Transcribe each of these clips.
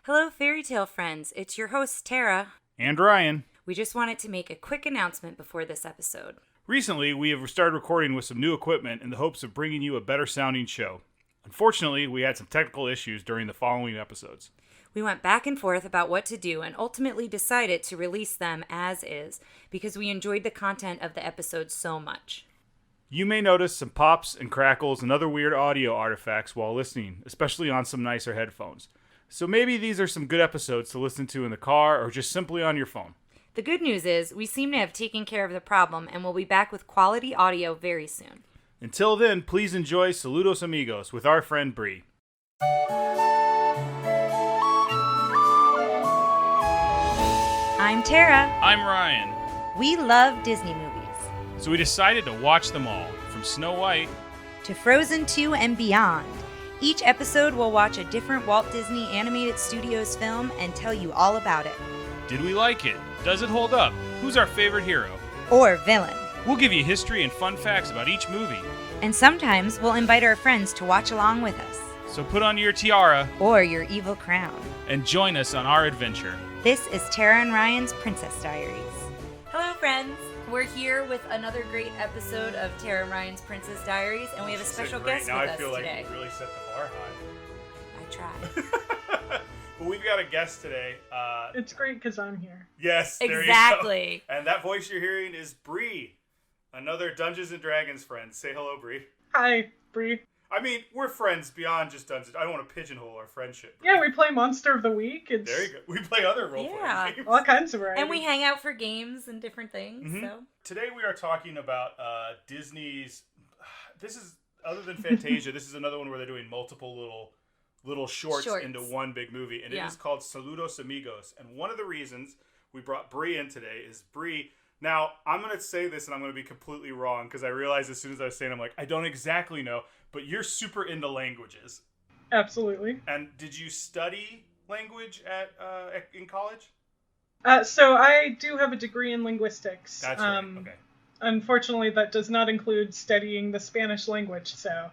Hello, fairy tale friends. It's your host, Tara. And Ryan. We just wanted to make a quick announcement before this episode. Recently, we have started recording with some new equipment in the hopes of bringing you a better sounding show. Unfortunately, we had some technical issues during the following episodes. We went back and forth about what to do and ultimately decided to release them as is because we enjoyed the content of the episode so much. You may notice some pops and crackles and other weird audio artifacts while listening, especially on some nicer headphones. So maybe these are some good episodes to listen to in the car or just simply on your phone. The good news is we seem to have taken care of the problem and we'll be back with quality audio very soon. Until then, please enjoy Saludos Amigos with our friend Bree. I'm Tara. I'm Ryan. We love Disney movies. So we decided to watch them all, from Snow White to Frozen 2 and beyond. Each episode will watch a different Walt Disney Animated Studios film and tell you all about it. Did we like it? Does it hold up? Who's our favorite hero? Or villain. We'll give you history and fun facts about each movie. And sometimes we'll invite our friends to watch along with us. So put on your tiara or your evil crown and join us on our adventure. This is Tara and Ryan's Princess Diaries. Hello, friends. We're here with another great episode of Tara and Ryan's Princess Diaries, and we have a special guest with us today. Now I feel like we really set the bar high. I tried. But we've got a guest today. It's great because I'm here. Yes, there exactly. You go. And that voice you're hearing is Bree, another Dungeons and Dragons friend. Say hello, Bree. Hi, Bree. I mean, we're friends beyond just Dungeons. I don't want to pigeonhole our friendship. Yeah, we play Monster of the Week. There you go. We play other role-playing games. All kinds of variety. And we hang out for games and different things. Mm-hmm. So today we are talking about Disney's. This is, other than Fantasia, this is another one where they're doing multiple little shorts into one big movie, and it is called Saludos Amigos. And one of the reasons we brought Bree in today is Bree. Now, I'm going to say this, and I'm going to be completely wrong, because I realized as soon as I was saying it, I'm like, I don't exactly know, but you're super into languages. Absolutely. And did you study language in college? So I do have a degree in linguistics. That's right, okay. Unfortunately, that does not include studying the Spanish language, so...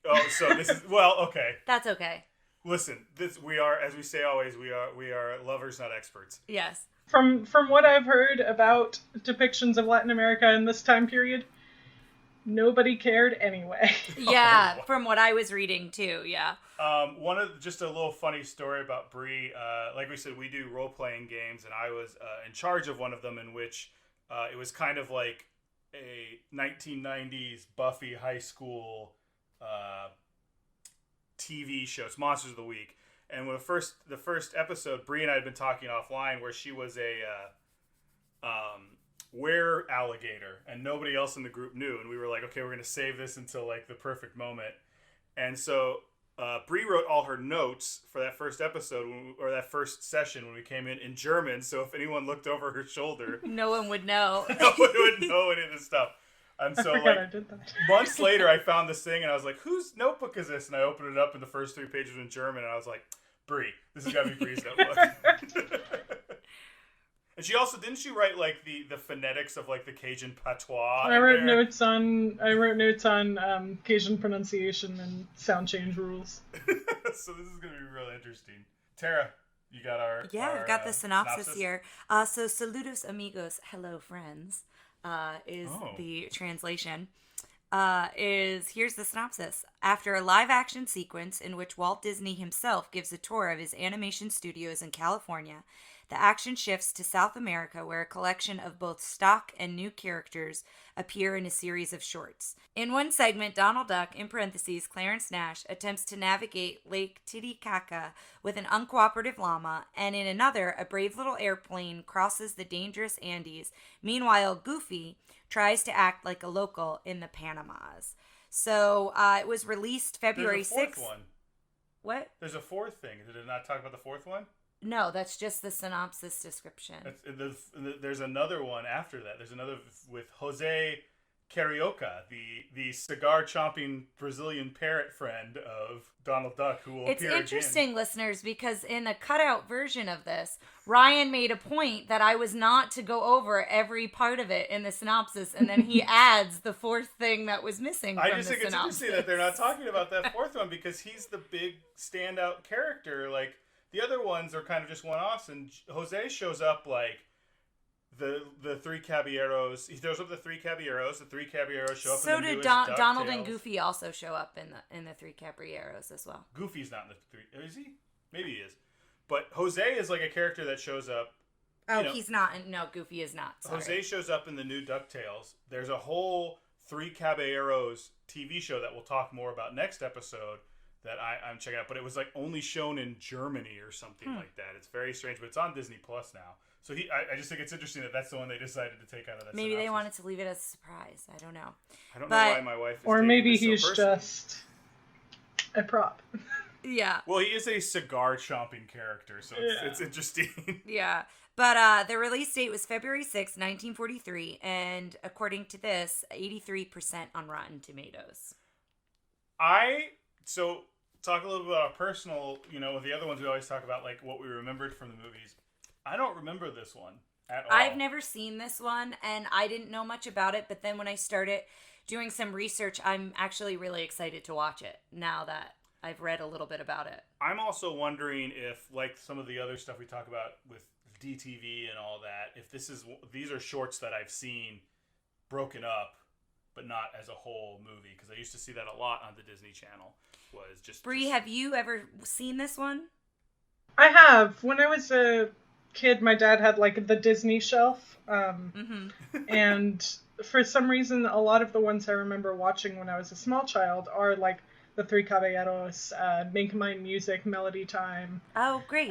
Oh, so this is, well, okay. That's okay. Listen, we are, as we say always, we are lovers, not experts. Yes. From what I've heard about depictions of Latin America in this time period, nobody cared anyway. Yeah, from what I was reading too, yeah. Just a little funny story about Bree. Like we said, we do role-playing games, and I was in charge of one of them in which it was kind of like a 1990s Buffy high school TV show. It's Monsters of the Week. And when the first episode, Bree and I had been talking offline where she was a were-alligator, and nobody else in the group knew. And we were like, okay, we're going to save this until like the perfect moment. And so Bree wrote all her notes for that first episode, or that first session when we came in German. So if anyone looked over her shoulder, no one would know. No one would know any of this stuff. And so, I did that. Months later, I found this thing, and I was like, whose notebook is this? And I opened it up, and the first 3 pages were in German, and I was like, Bree. This has got to be Bree's notebook. And she also, didn't she write, like, the phonetics of, like, the Cajun patois? I wrote notes on Cajun pronunciation and sound change rules. So this is going to be really interesting. Tara, you got our... Yeah, I've got the synopsis here. So, Saludos Amigos, hello friends. Is the translation. Here's the synopsis. After a live-action sequence in which Walt Disney himself gives a tour of his animation studios in California, the action shifts to South America, where a collection of both stock and new characters appear in a series of shorts. In one segment, Donald Duck, in parentheses, Clarence Nash, attempts to navigate Lake Titicaca with an uncooperative llama, and in another, a brave little airplane crosses the dangerous Andes. Meanwhile, Goofy tries to act like a local in the Panamas. So, it was released February 6th. There's a fourth one. What? There's a fourth thing. Did it not talk about the fourth one? No, that's just the synopsis description. There's another one after that. There's another with Jose Carioca, the cigar-chomping Brazilian parrot friend of Donald Duck, who will appear again. It's interesting, listeners, because in a cutout version of this, Ryan made a point that I was not to go over every part of it in the synopsis, and then he adds the fourth thing that was missing from the synopsis. I just think it's interesting that they're not talking about that fourth one, because he's the big standout character. Like, The other ones are kind of just one-offs, and Jose shows up like the three caballeros. He throws up the three caballeros. The three caballeros show up. So in the did newest Donald and Goofy also show up in the three caballeros as well. Goofy's not in the three. Is he? Maybe he is. But Jose is like a character that shows up. Oh, he's not. No, Goofy is not. Sorry. Jose shows up in the new DuckTales. There's a whole Three Caballeros TV show that we'll talk more about next episode that I'm checking out. But it was like only shown in Germany or something like that. It's very strange, but it's on Disney Plus now. So I just think it's interesting that that's the one they decided to take out of that. Maybe synopsis. They wanted to leave it as a surprise. I don't know. I don't know why my wife is or maybe he's so just a prop. Yeah. Well, he is a cigar chomping character, so it's interesting. Yeah. But the release date was February 6, 1943, and according to this, 83% on Rotten Tomatoes. So talk a little bit about personal, with the other ones we always talk about, like what we remembered from the movies. I don't remember this one at all. I've never seen this one, and I didn't know much about it, but then when I started doing some research, I'm actually really excited to watch it now that I've read a little bit about it. I'm also wondering if, like some of the other stuff we talk about with DTV and all that, if these are shorts that I've seen broken up, but not as a whole movie, because I used to see that a lot on the Disney Channel. Was just Bree, have you ever seen this one? I have. When I was a kid, my dad had like the Disney shelf, and for some reason, a lot of the ones I remember watching when I was a small child are like the Three Caballeros, Make Mine Music, Melody Time. Oh, great!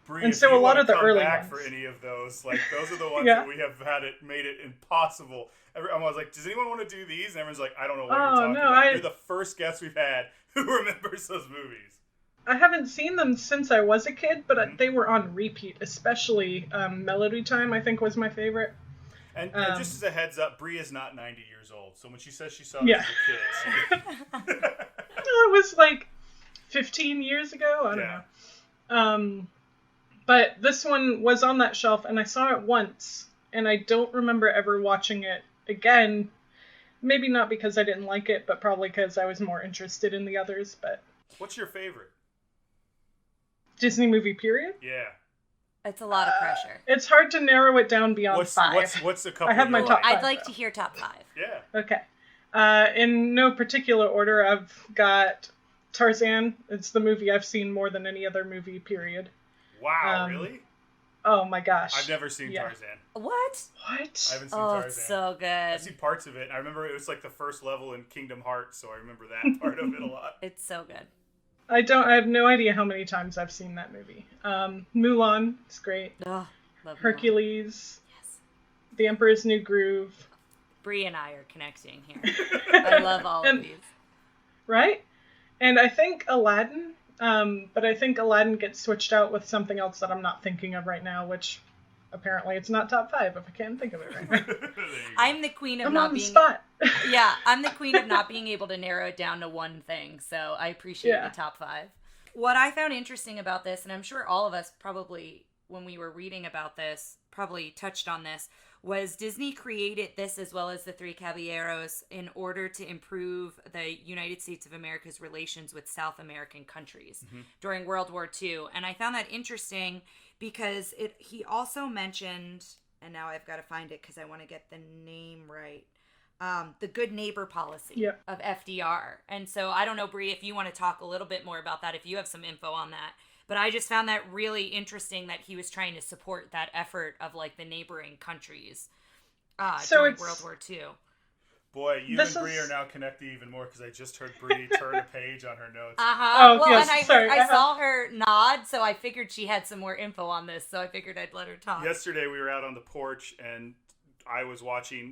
Bree, and so a lot of the early ones. For any of those, like those are the ones that we have made it impossible. I was like, does anyone want to do these? And everyone's like, I don't know what you're talking about. You're the first guest we've had who remembers those movies. I haven't seen them since I was a kid, but they were on repeat, especially Melody Time, I think, was my favorite. And just as a heads up, Bree is not 90 years old, so when she says she saw this as a kid, it was like 15 years ago. I don't know. But this one was on that shelf, and I saw it once, and I don't remember ever watching it again. Maybe not because I didn't like it, but probably because I was more interested in the others. But what's your favorite Disney movie, period? Yeah. It's a lot of pressure. It's hard to narrow it down beyond 5. What's a couple? I have my top 5. I'd like to hear top 5. Yeah. Okay. In no particular order, I've got Tarzan. It's the movie I've seen more than any other movie, period. Wow, really? Oh my gosh. I've never seen Tarzan. What? I haven't seen Tarzan. Oh, it's so good. I've seen parts of it. I remember it was like the first level in Kingdom Hearts, so I remember that part of it a lot. It's so good. I have no idea how many times I've seen that movie. Mulan, it's great. Oh, love Hercules. Mulan. Yes. The Emperor's New Groove. Bree and I are connecting here. I love all of these. Right? And I think Aladdin, but I think Aladdin gets switched out with something else that I'm not thinking of right now, which apparently it's not top 5 if I can't think of it right now. I'm the queen of I'm not on the being spot. Yeah, I'm the queen of not being able to narrow it down to one thing, so I appreciate the top 5. What I found interesting about this, and I'm sure all of us probably, when we were reading about this, probably touched on this, was Disney created this as well as the Three Caballeros in order to improve the United States of America's relations with South American countries during World War II. And I found that interesting because he also mentioned, and now I've got to find it because I want to get the name right, the good neighbor policy of FDR. And so I don't know, Bree, if you want to talk a little bit more about that, if you have some info on that. But I just found that really interesting that he was trying to support that effort of like the neighboring countries during World War II. Boy, you and Bree are now connected even more because I just heard Bree turn a page on her notes. Oh, well, yes, and I saw her nod, so I figured she had some more info on this, so I figured I'd let her talk. Yesterday we were out on the porch and I was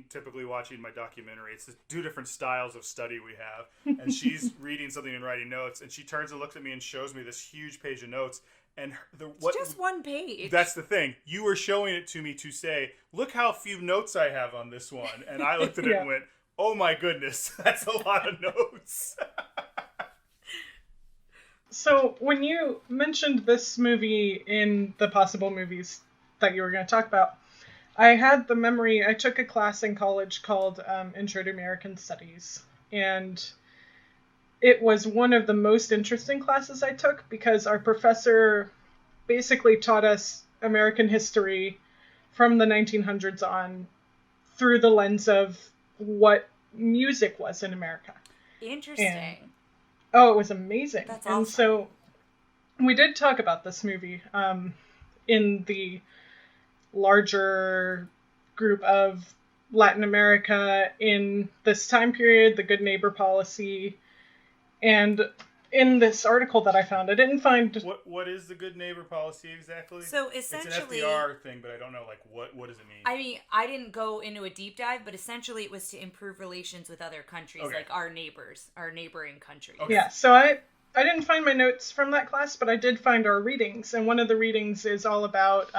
typically watching my documentary. It's the 2 different styles of study we have. And she's reading something and writing notes. And she turns and looks at me and shows me this huge page of notes. And it's just one page. That's the thing. You were showing it to me to say, look how few notes I have on this one. And I looked at it and went, oh my goodness, that's a lot of notes. So when you mentioned this movie in the possible movies that you were going to talk about, I had the memory, I took a class in college called Intro to American Studies, and it was one of the most interesting classes I took because our professor basically taught us American history from the 1900s on through the lens of what music was in America. Interesting. It was amazing. That's awesome. And so we did talk about this movie in the larger group of Latin America in this time period, the Good Neighbor policy. And in this article that I found, I didn't find... What is the Good Neighbor policy exactly? So essentially... It's an FDR thing, but I don't know, like, what does it mean? I mean, I didn't go into a deep dive, but essentially it was to improve relations with other countries, like our neighbors, our neighboring countries. Okay. Yeah, so I didn't find my notes from that class, but I did find our readings. And one of the readings is all about...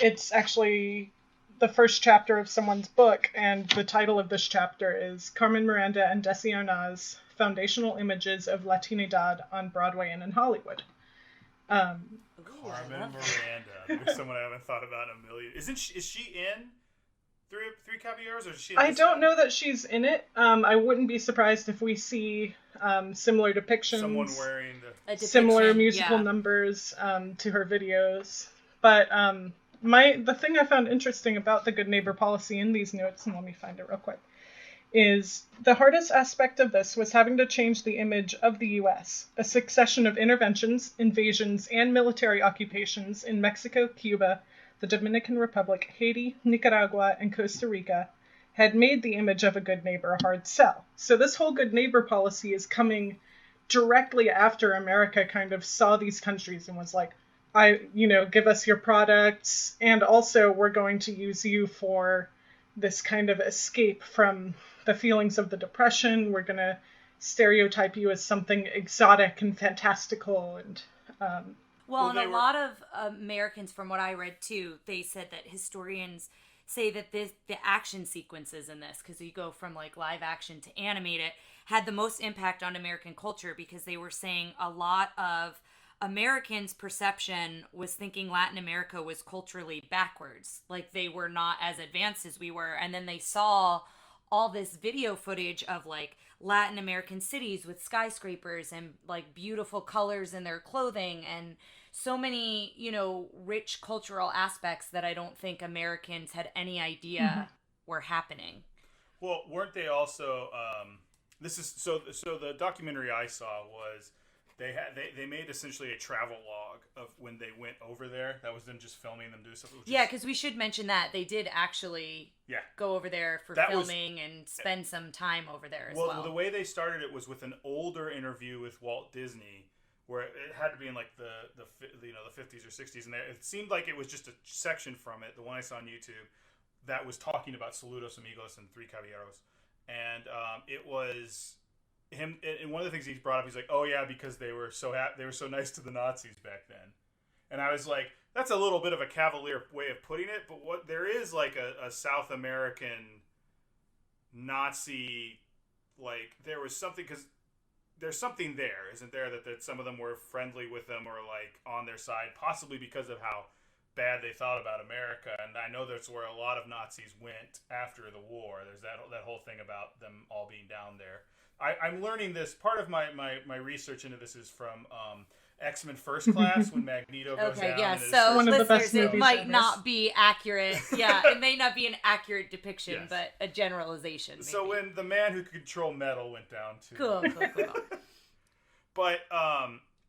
it's actually the first chapter of someone's book, and the title of this chapter is Carmen Miranda and Desi Arnaz, Foundational Images of Latinidad on Broadway and in Hollywood. Carmen Miranda. There's someone I haven't thought about in a million. Is she in Three Caballeros, or is she in I don't know that she's in it. I wouldn't be surprised if we see similar depictions. Someone wearing similar musical numbers to her videos. But the thing I found interesting about the Good Neighbor policy in these notes, and let me find it real quick, is the hardest aspect of this was having to change the image of the U.S. A succession of interventions, invasions, and military occupations in Mexico, Cuba, the Dominican Republic, Haiti, Nicaragua, and Costa Rica had made the image of a good neighbor a hard sell. So this whole Good Neighbor policy is coming directly after America kind of saw these countries and was like, give us your products, and also we're going to use you for this kind of escape from the feelings of the Depression. We're going to stereotype you as something exotic and fantastical. And a lot of Americans, from what I read too, they said that historians say that the action sequences in this, because you go from like live action to animated, had the most impact on American culture, because they were saying a lot of Americans' perception was thinking Latin America was culturally backwards, like they were not as advanced as we were. And then they saw all this video footage of like Latin American cities with skyscrapers and like beautiful colors in their clothing and so many, rich cultural aspects that I don't think Americans had any idea were happening. Well, weren't they also, so the documentary I saw was, They made essentially a travel log of when they went over there. That was them just filming them do stuff. Yeah, because we should mention that they did actually go over there for filming and spend some time over there as well. Well, the way they started it was with an older interview with Walt Disney, where it had to be in like the 50s or 60s, and it seemed like it was just a section from it, the one I saw on YouTube, that was talking about Saludos Amigos and Three Caballeros, and it was him. And one of the things he's brought up, he's like, "Oh yeah, because they were so nice to the Nazis back then," and I was like, "That's a little bit of a cavalier way of putting it," but what there is like a South American Nazi, like there was something, because there's something there, isn't there, that some of them were friendly with them or like on their side, possibly because of how bad they thought about America. And I know that's where a lot of Nazis went after the war. There's that whole thing about them all being down there. I'm learning this. Part of my research into this is from X-Men First Class, when Magneto goes down. Okay, yeah, so one of the best movies. It might not be accurate. Yeah, it may not be an accurate depiction, but a generalization. Maybe. So when the man who could control metal went down too. Cool. But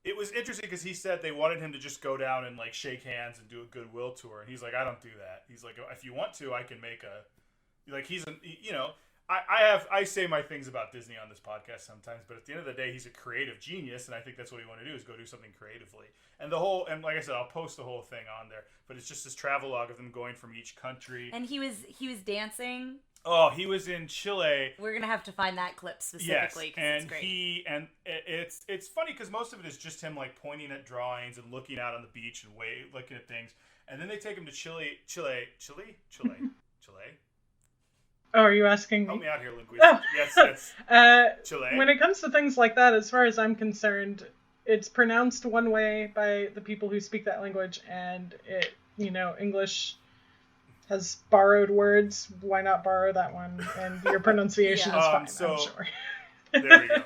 it was interesting because he said they wanted him to just go down and like shake hands and do a goodwill tour, and he's like, I don't do that. He's like, if you want to, I can make I say my things about Disney on this podcast sometimes, but at the end of the day, he's a creative genius, and I think that's what he wanted to do, is go do something creatively. And like I said, I'll post the whole thing on there, but it's just this travelogue of them going from each country. And he was dancing. Oh, he was in Chile. We're gonna have to find that clip specifically, because it's great. It's funny because most of it is just him like pointing at drawings and looking out on the beach and looking at things, and then they take him to Chile. Oh, are you asking me? Help me out here, linguist. Yes. Chile. When it comes to things like that, as far as I'm concerned, it's pronounced one way by the people who speak that language, and English has borrowed words. Why not borrow that one? And your pronunciation is fine, I'm sure. There we go.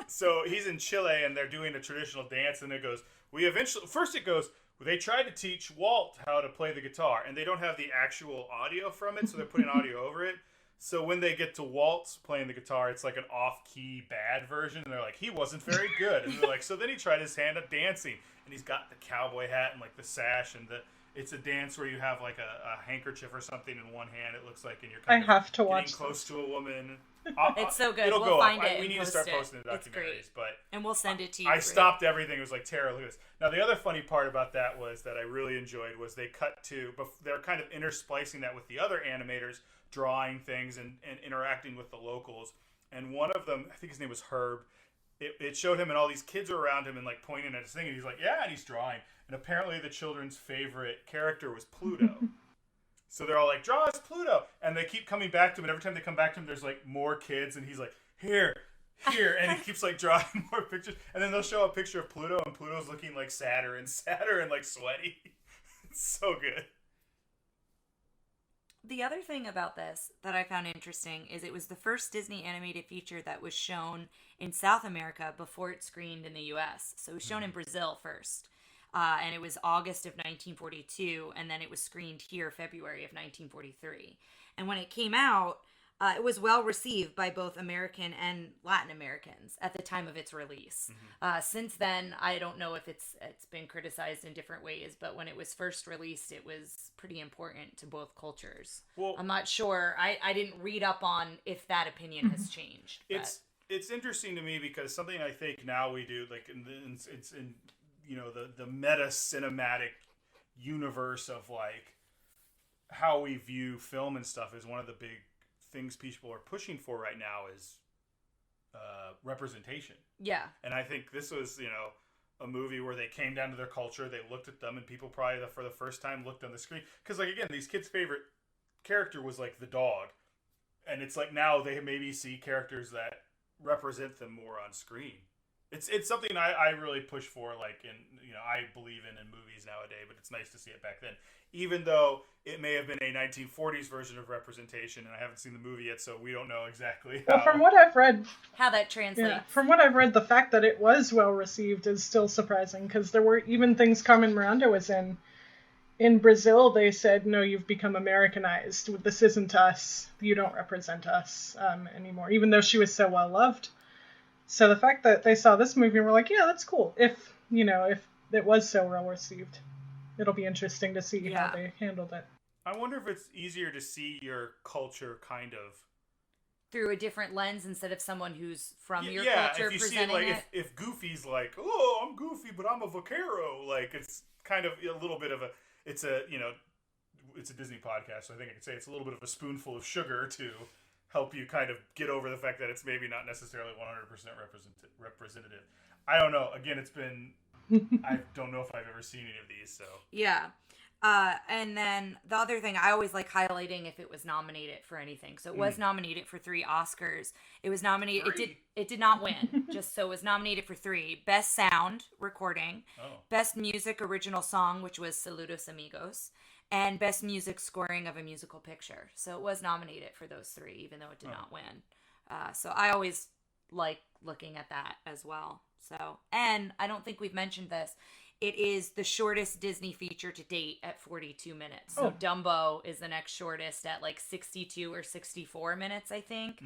So he's in Chile, and they're doing a traditional dance, and it goes, We eventually, first it goes, they tried to teach Walt how to play the guitar, and they don't have the actual audio from it, so they're putting audio over it. So when they get to Walt's playing the guitar, it's like an off-key bad version, and they're like, he wasn't very good. And they're like, so then he tried his hand at dancing, and he's got the cowboy hat and like the sash, and it's a dance where you have like a handkerchief or something in one hand, it looks like, and you're kind of getting watch close to a woman. It's so good. It'll we'll go find up. it. We need to start posting the documentaries, and we'll send it to you. I stopped everything. It was like Tara Lewis. Now the other funny part about that was that I really enjoyed was they cut to, but they're kind of intersplicing that with the other animators drawing things and interacting with the locals. And one of them, I think his name was Herb. It showed him and all these kids were around him and like pointing at his thing, and he's like, yeah, and he's drawing. And apparently the children's favorite character was Pluto. So they're all like, draw us Pluto. And they keep coming back to him. And every time they come back to him, there's like more kids. And he's like, here. And he keeps like drawing more pictures. And then they'll show a picture of Pluto. And Pluto's looking like sadder and like sweaty. It's so good. The other thing about this that I found interesting is it was the first Disney animated feature that was shown in South America before it screened in the U.S. So it was shown in Brazil first. And it was August of 1942, and then it was screened here February of 1943. And when it came out, it was well received by both American and Latin Americans at the time of its release. Since then, I don't know if it's been criticized in different ways, but when it was first released, it was pretty important to both cultures. Well, I'm not sure. I didn't read up on if that opinion has changed. It's interesting to me because something I think now we do, like it's in you know, the meta cinematic universe of like how we view film and stuff is one of the big things people are pushing for right now is representation. Yeah. And I think this was, you know, a movie where they came down to their culture, they looked at them, and people probably for the first time looked on the screen. Because, like, again, these kids' favorite character was like the dog. And it's like now they maybe see characters that represent them more on screen. It's something I really push for, like, I believe in movies nowadays, but it's nice to see it back then. Even though it may have been a 1940s version of representation, and I haven't seen the movie yet, so we don't know exactly how. Well, from what I've read, how that translates. Yeah, from what I've read, the fact that it was well received is still surprising, because there were even things Carmen Miranda was in. In Brazil, they said, no, you've become Americanized. This isn't us. You don't represent us anymore, even though she was so well loved. So the fact that they saw this movie and were like, yeah, that's cool. If it was so well received, it'll be interesting to see how they handled it. I wonder if it's easier to see your culture kind of through a different lens instead of someone who's from your culture if you presenting see it. Like, it. if Goofy's like, oh, I'm Goofy, but I'm a vaquero. Like, it's kind of a little bit of it's a Disney podcast, so I think I could say it's a little bit of a spoonful of sugar to help you kind of get over the fact that it's maybe not necessarily 100% representative. I don't know. Again, it's been, I don't know if I've ever seen any of these, so. Yeah. And then the other thing, I always like highlighting if it was nominated for anything. So it was nominated for 3 Oscars. It was nominated, it did not win, just so it was nominated for 3. Best Sound Recording, Best Music Original Song, which was Saludos Amigos, and Best Music Scoring of a Musical Picture. So it was nominated for those 3, even though it did not win. So I always like looking at that as well. So, and I don't think we've mentioned this. It is the shortest Disney feature to date at 42 minutes. So Dumbo is the next shortest at like 62 or 64 minutes, I think.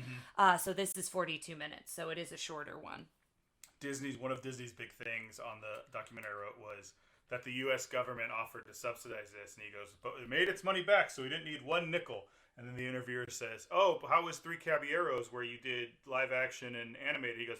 So this is 42 minutes. So it is a shorter one. One of Disney's big things on the documentary I wrote was that the U.S. government offered to subsidize this. And he goes, but it made its money back, so we didn't need 1 nickel. And then the interviewer says, oh, how was Three Caballeros, where you did live action and animated? He goes,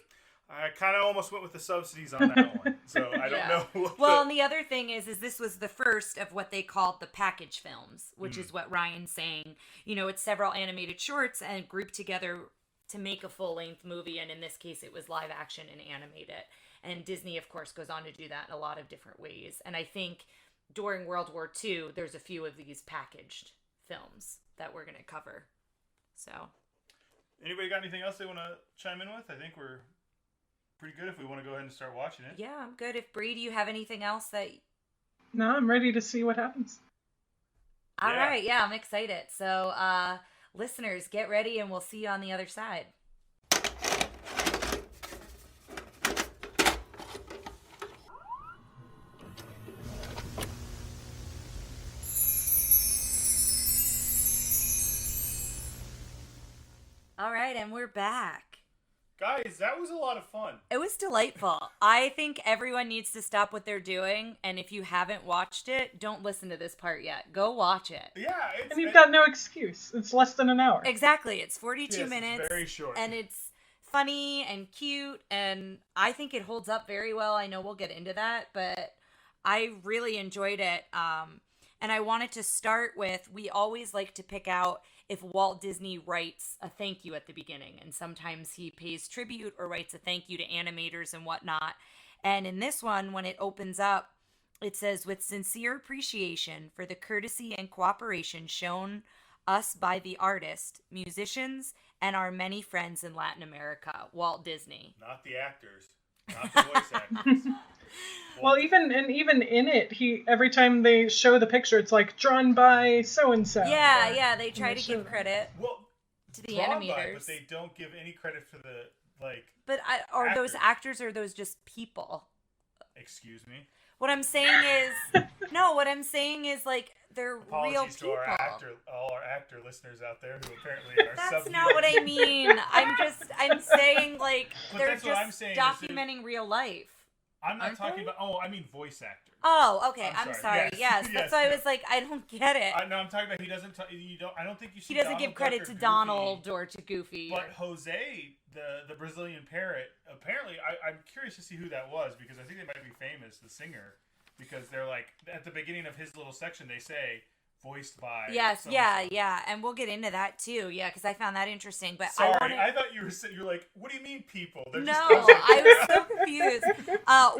I kind of almost went with the subsidies on that one. So I don't know. Well, and the other thing is this was the first of what they called the package films, which is what Ryan's saying. You know, it's several animated shorts and grouped together to make a full-length movie. And in this case, it was live action and animated. And Disney, of course, goes on to do that in a lot of different ways. And I think during World War II, there's a few of these packaged films that we're going to cover. So. Anybody got anything else they want to chime in with? I think we're pretty good if we want to go ahead and start watching it. Yeah, I'm good. If Bree, do you have anything else that... No, I'm ready to see what happens. All right. Yeah, I'm excited. So, listeners, get ready and we'll see you on the other side. All right, and we're back. Guys, that was a lot of fun. It was delightful. I think everyone needs to stop what they're doing, and if you haven't watched it, don't listen to this part yet. Go watch it. Yeah, and you've got no excuse. It's less than an hour. Exactly. It's 42 minutes. It's very short. And it's funny and cute, and I think it holds up very well. I know we'll get into that, but I really enjoyed it. And I wanted to start with, we always like to pick out if Walt Disney writes a thank you at the beginning. And sometimes he pays tribute or writes a thank you to animators and whatnot. And in this one, when it opens up, it says, with sincere appreciation for the courtesy and cooperation shown us by the artist, musicians, and our many friends in Latin America, Walt Disney. Not the actors. Not the voice actors. Well, even in it, every time they show the picture, it's like drawn by so and so. Yeah, they try to give credit to the By, animators, but they don't give any credit for the But are those actors or are those just people? Excuse me. What I'm saying is like they're Apologies real people. To all our actor listeners out there who apparently are That's not what I mean. I'm saying like but they're just documenting real life. I'm not talking about. Oh, I mean voice actors. Oh, okay. I'm sorry. Yes. That's why I was like, I don't get it. No, I'm talking about he doesn't. I don't think you see. He doesn't give credit to Donald or to Goofy. But Jose, the Brazilian parrot, apparently, I'm curious to see who that was because I think they might be famous, the singer, because they're like at the beginning of his little section they say voiced by. Yes. Yeah, and we'll get into that too. Yeah, because I found that interesting. But sorry, I thought you're like, what do you mean people? No, I was so confused.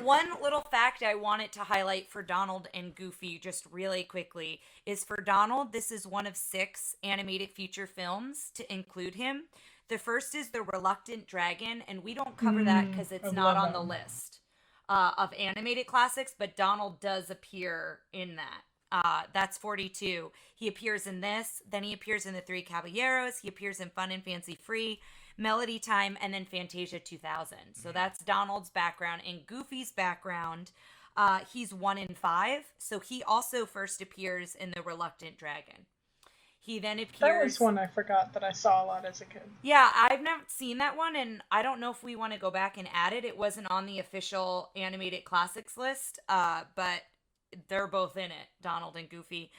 One little fact I wanted to highlight for Donald and Goofy just really quickly is for Donald, this is one of 6 animated feature films to include him. The first is The Reluctant Dragon, and we don't cover that because it's not on the list of animated classics, but Donald does appear in that. That's 42. He appears in this, then he appears in The Three Caballeros, he appears in Fun and Fancy Free, Melody Time, and then Fantasia 2000. So that's Donald's background. And Goofy's background, he's 1 in 5. So he also first appears in The Reluctant Dragon. He then appears... That was one I forgot that I saw a lot as a kid. Yeah, I've never seen that one, and I don't know if we want to go back and add it. It wasn't on the official animated classics list, but they're both in it, Donald and Goofy.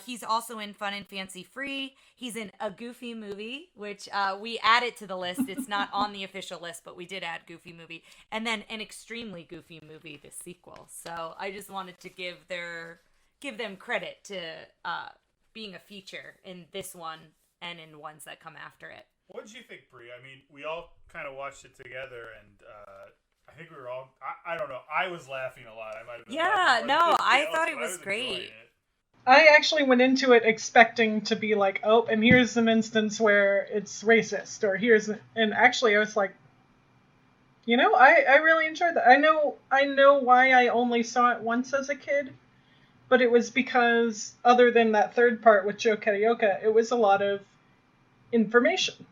He's also in Fun and Fancy Free. He's in a Goofy movie, which we added to the list. It's not on the official list, but we did add Goofy movie. And then an extremely Goofy movie, the sequel. So I just wanted to give them credit to being a feature in this one and in ones that come after it. What did you think, Brie? I mean, we all kind of watched it together, and I think we were all... I don't know. I was laughing a lot. I might have been I thought it was great. I actually went into it expecting to be like, oh, and here's an instance where it's racist, or and actually I was like, I really enjoyed that. I know why I only saw it once as a kid, but it was because other than that third part with Joe Carioca, it was a lot of information.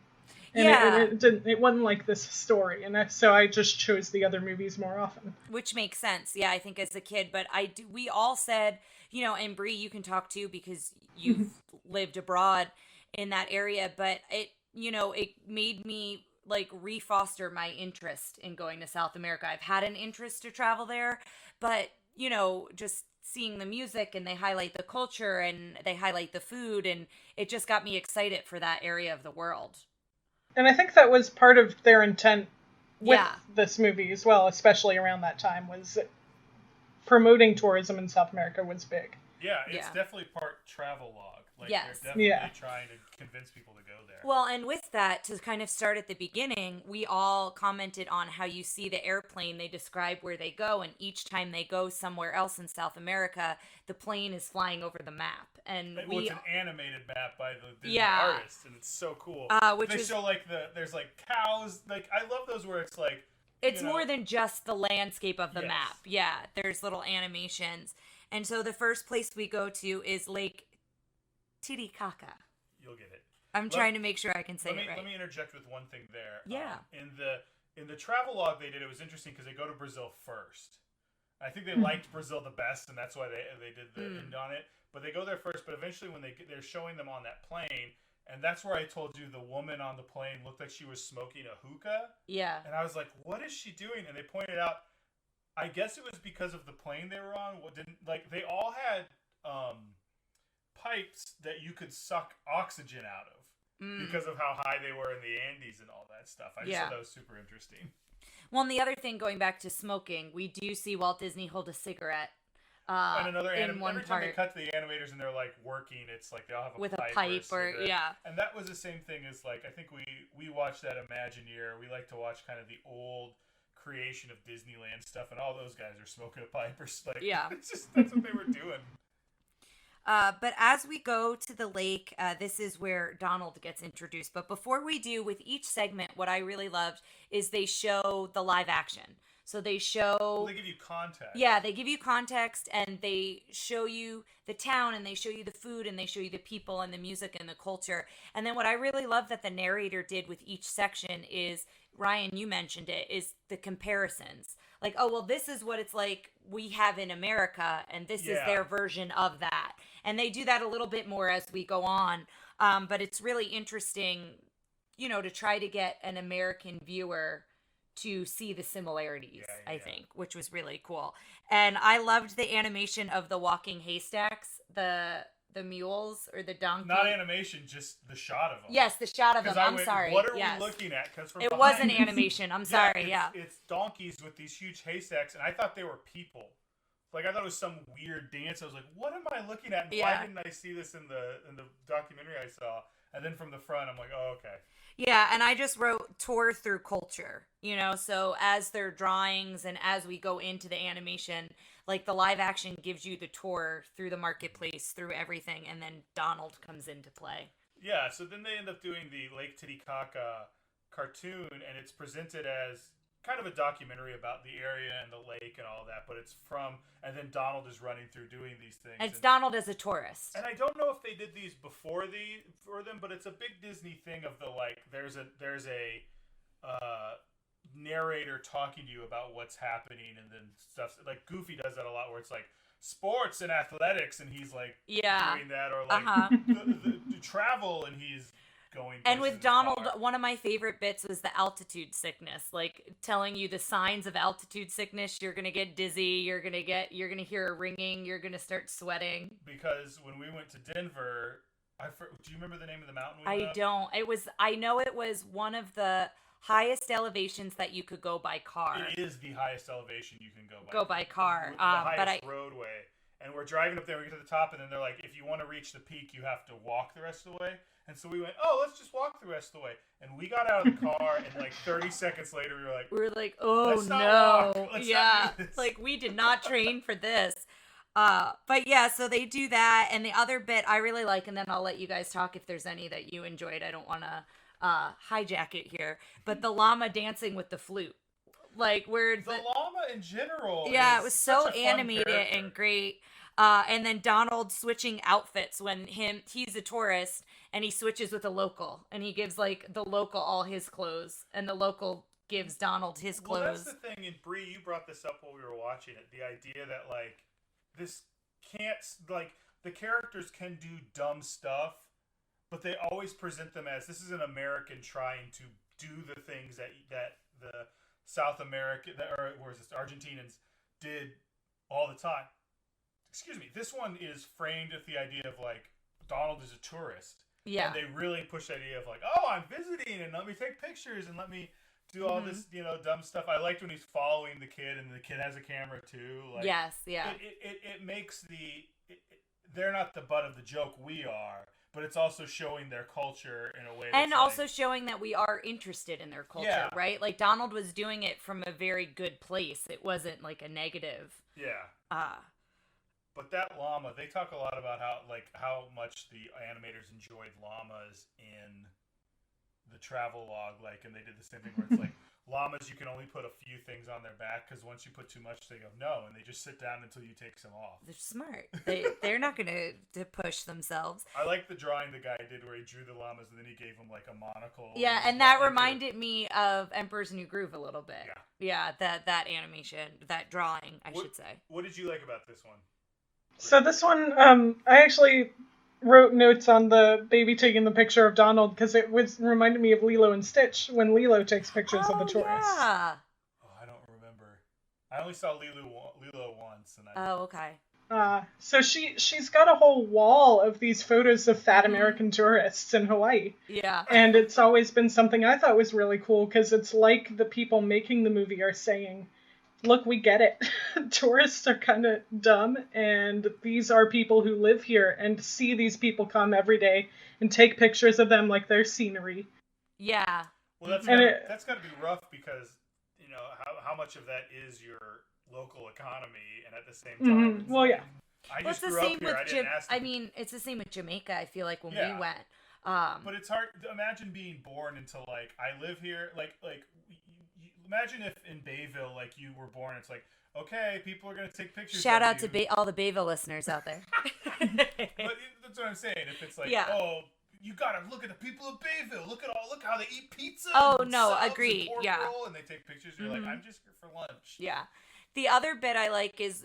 And it wasn't like this story, and so I just chose the other movies more often. Which makes sense, yeah, I think as a kid, but we all said, and Brie, you can talk too, because you've lived abroad in that area, but it made me like refoster my interest in going to South America. I've had an interest to travel there, but, just seeing the music and they highlight the culture and they highlight the food, and it just got me excited for that area of the world. And I think that was part of their intent with this movie as well, especially around that time, was promoting tourism in South America was big. Yeah, it's definitely part travelogue. Like, yes. They're definitely trying to convince people to go there. Well, and with that, to kind of start at the beginning, we all commented on how you see the airplane, they describe where they go, and each time they go somewhere else in South America, the plane is flying over the map. And it's an animated map by the Disney artist, and it's so cool. Show there's like cows. Like, I love those where it's like... It's more than just the landscape of the map. Yeah, there's little animations. And so the first place we go to is Lake Titicaca. You'll get it. I'm trying to make sure I can say it right. Let me interject with one thing there. Yeah. In the travelogue they did, it was interesting because they go to Brazil first. I think they liked Brazil the best, and that's why they did the end on it. But they go there first. But eventually, when they're showing them on that plane, And that's where I told you the woman on the plane looked like she was smoking a hookah. Yeah. And I was like, what is she doing? And they pointed out, I guess it was because of the plane they were on. They all had pipes that you could suck oxygen out of because of how high they were in the Andes and all that stuff. I just thought that was super interesting. Well, and the other thing, going back to smoking, we do see Walt Disney hold a cigarette. And every time they cut to the animators and they're like working, it's like they all have a pipe or and that was the same thing as like I think we watched that Imagineer. We like to watch kind of the old creation of Disneyland stuff, and all those guys are smoking a pipe or like it's just that's what they were doing. But as we go to the lake, this is where Donald gets introduced. But before we do, with each segment, what I really loved is they show the live action. So they show... Well, they give you context. Yeah, they give you context, and they show you the town, and they show you the food, and they show you the people, and the music, and the culture. And then what I really love that the narrator did with each section is, Ryan, you mentioned it, is the comparisons. Like, oh, well, this is what it's like we have in America, and this is their version of that. And they do that a little bit more as we go on. But it's really interesting, to try to get an American viewer to see the similarities, I think, which was really cool. And I loved the animation of the walking haystacks, the mules or the donkey. Not animation, just the shot of them. Yes, the shot of them. I'm sorry. What are we looking at? It was an animation. I'm sorry. It's donkeys with these huge haystacks, and I thought they were people. Like I thought it was some weird dance. I was like, "What am I looking at? And why didn't I see this in the documentary I saw?" And then from the front, I'm like, "Oh, okay." Yeah, and I just wrote tour through culture, so as their drawings and as we go into the animation, like the live action gives you the tour through the marketplace, through everything, and then Donald comes into play. Yeah, so then they end up doing the Lake Titicaca cartoon, and it's presented as kind of a documentary about the area and the lake and all that, but it's and then Donald is running through doing these things. It's Donald as a tourist. And I don't know if they did these for them, but it's a big Disney thing of the like, there's a narrator talking to you about what's happening, and then stuff like Goofy does that a lot, where it's like sports and athletics, and he's like doing that, or like the travel, and he's going. And with Donald, one of my favorite bits was the altitude sickness, like telling you the signs of altitude sickness. You're gonna get dizzy. You're gonna hear a ringing. You're gonna start sweating. Because when we went to Denver, do you remember the name of the mountain? I don't. I know it was one of the highest elevations that you could go by car. It is the highest elevation you can go by car. The highest roadway. And we're driving up there, we get to the top, and then they're like, if you want to reach the peak, you have to walk the rest of the way. And so we went, let's just walk the rest of the way. And we got out of the car, and like 30 seconds later, we were like, oh no. Yeah. Like, we did not train for this. But yeah, so they do that. And the other bit I really like, and then I'll let you guys talk if there's any that you enjoyed. I don't want to hijack it here. But the llama dancing with the flute. Like, where the llama in general. Yeah, it was so animated and great. And then Donald switching outfits when he's a tourist and he switches with a local, and he gives like the local all his clothes, and the local gives Donald his clothes. Well, that's the thing. And Bree, you brought this up while we were watching it. The idea that like this can't, like, the characters can do dumb stuff, but they always present them as, this is an American trying to do the things that the South America, or where's this, Argentinians did all the time. Excuse me. This one is framed with the idea of like Donald is a tourist. Yeah. And they really push the idea of like, oh, I'm visiting, and let me take pictures, and let me do all this, dumb stuff. I liked when he's following the kid, and the kid has a camera too. Like, yes, yeah. It makes they're not the butt of the joke, we are, but it's also showing their culture in a way. And also showing that we are interested in their culture, right? Like, Donald was doing it from a very good place. It wasn't like a negative. Yeah. But that llama, they talk a lot about how much the animators enjoyed llamas in the travel log, and they did the same thing where it's like, llamas, you can only put a few things on their back, because once you put too much, they go, no, and they just sit down until you take some off. They're smart. They're not going to push themselves. I like the drawing the guy did where he drew the llamas, and then he gave them like a monocle. Yeah, and that reminded me of Emperor's New Groove a little bit. Yeah, that animation, that drawing, I should say. What did you like about this one? So this one, I actually wrote notes on the baby taking the picture of Donald because it reminded me of Lilo and Stitch when Lilo takes pictures of the tourists. Yeah. Oh, I don't remember. I only saw Lilo once, and okay. So she's got a whole wall of these photos of fat American tourists in Hawaii. Yeah. And it's always been something I thought was really cool because it's like the people making the movie are saying, look, we get it. Tourists are kind of dumb, and these are people who live here, and see these people come every day and take pictures of them like they're scenery. Yeah. Well, that's got to be rough because, you know, how much of that is your local economy, and at the same time, well, yeah. I just grew up here. I didn't ask them. I mean, it's the same with Jamaica. I feel like when we went. But it's hard to imagine being born into, like, I live here, like imagine if in Bayville, like, you were born, it's like, okay, people are going to take pictures. Shout out to all the Bayville listeners out there. But that's what I'm saying. If it's like, oh, you got to look at the people of Bayville. Look how they eat pizza. Oh, no, agreed. And roll, and they take pictures. You're like, I'm just here for lunch. Yeah. The other bit I like is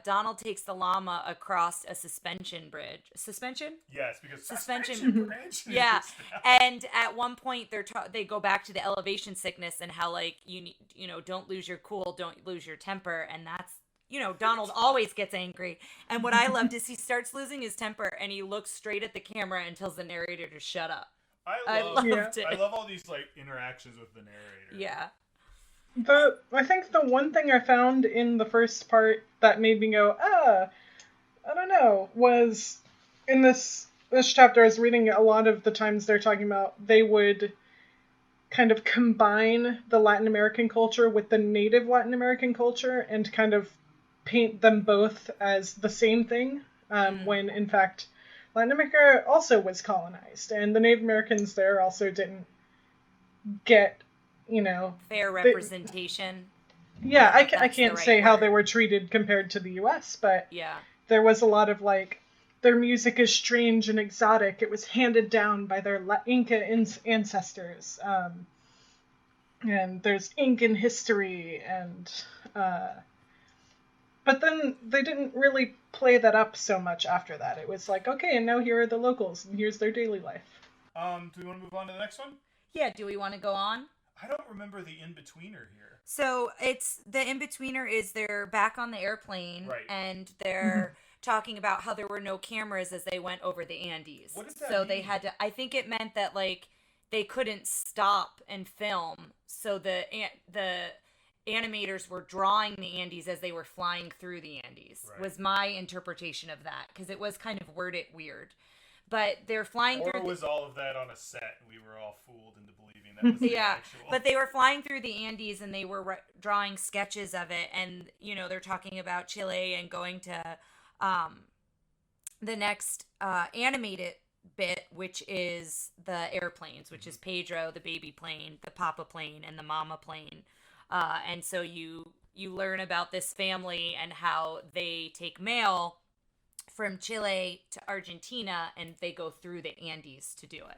Donald takes the llama across a suspension bridge. Suspension? Yes, because suspension bridge. Yeah, and at one point they go back to the elevation sickness and how, like, you know, don't lose your cool, don't lose your temper, and that's, you know, Donald always gets angry. And what I loved is he starts losing his temper and he looks straight at the camera and tells the narrator to shut up. I loved it. I love all these, like, interactions with the narrator. Yeah. I think the one thing I found in the first part that made me go, I don't know, was in this chapter I was reading, a lot of the times they're talking about they would kind of combine the Latin American culture with the native Latin American culture and kind of paint them both as the same thing, when in fact Latin America also was colonized, and the Native Americans there also didn't get, you know, fair representation. I can't say how they were treated compared to the U.S., but there was a lot of, like, their music is strange and exotic. It was handed down by their Inca ancestors, and there's Incan history, and but then they didn't really play that up so much after that. It was like, okay, and now here are the locals, and here's their daily life. Do we want to move on to the next one? Yeah, do we want to go on? I don't remember the in-betweener here. So it's the in-betweener is they're back on the airplane, right, and they're talking about how there were no cameras as they went over the Andes. What does that mean? They had to, I think it meant that, like, they couldn't stop and film, so the animators were drawing the Andes as they were flying through the Andes, right, was my interpretation of that, because it was kind of worded weird. But they're flying through. Or was all of that on a set, and we were all fooled into believing that was the actual? But they were flying through the Andes, and they were drawing sketches of it, and, you know, they're talking about Chile and going to the next animated bit, which is the airplanes, which is Pedro, the baby plane, the papa plane, and the mama plane. And so you learn about this family and how they take mail from Chile to Argentina, and they go through the Andes to do it.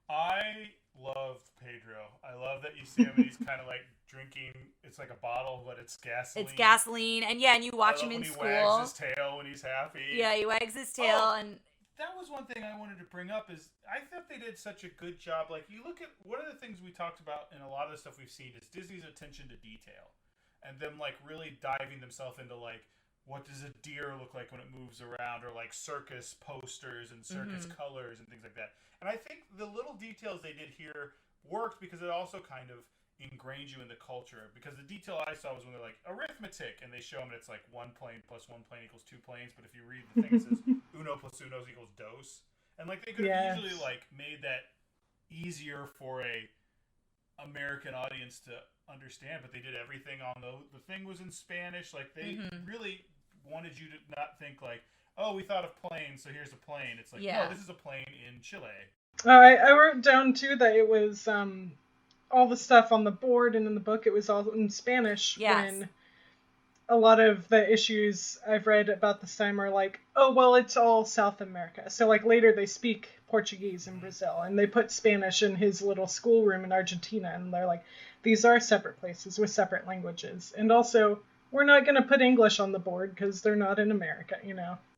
I loved Pedro. I love that you see him and he's kind of like drinking. It's like a bottle, but it's gasoline. It's gasoline, and and you watch him in school. He wags his tail when he's happy. Yeah, he wags his tail, and that was one thing I wanted to bring up is I thought they did such a good job. Like, you look at one of the things we talked about in a lot of the stuff we've seen is Disney's attention to detail, and them, like, really diving themselves into, like, what does a deer look like when it moves around, or, like, circus posters and circus colors and things like that. And I think the little details they did here worked because it also kind of ingrained you in the culture. Because the detail I saw was when they're like, arithmetic, and they show them and it's like 1 plane plus 1 plane equals 2 planes. But if you read the thing, it says uno plus uno equals dos. And, like, they could have easily, like, made that easier for a American audience to understand, but they did everything on the thing was in Spanish. Like, they really wanted you to not think like, oh, we thought of planes, so here's a plane. It's like, no, this is a plane in Chile. I wrote down too that it was all the stuff on the board and in the book, it was all in Spanish. When a lot of the issues I've read about this time are like, oh, well, it's all South America. So, like, later they speak Portuguese in Brazil, and they put Spanish in his little schoolroom in Argentina, and they're like, these are separate places with separate languages. And also, we're not going to put English on the board because they're not in America,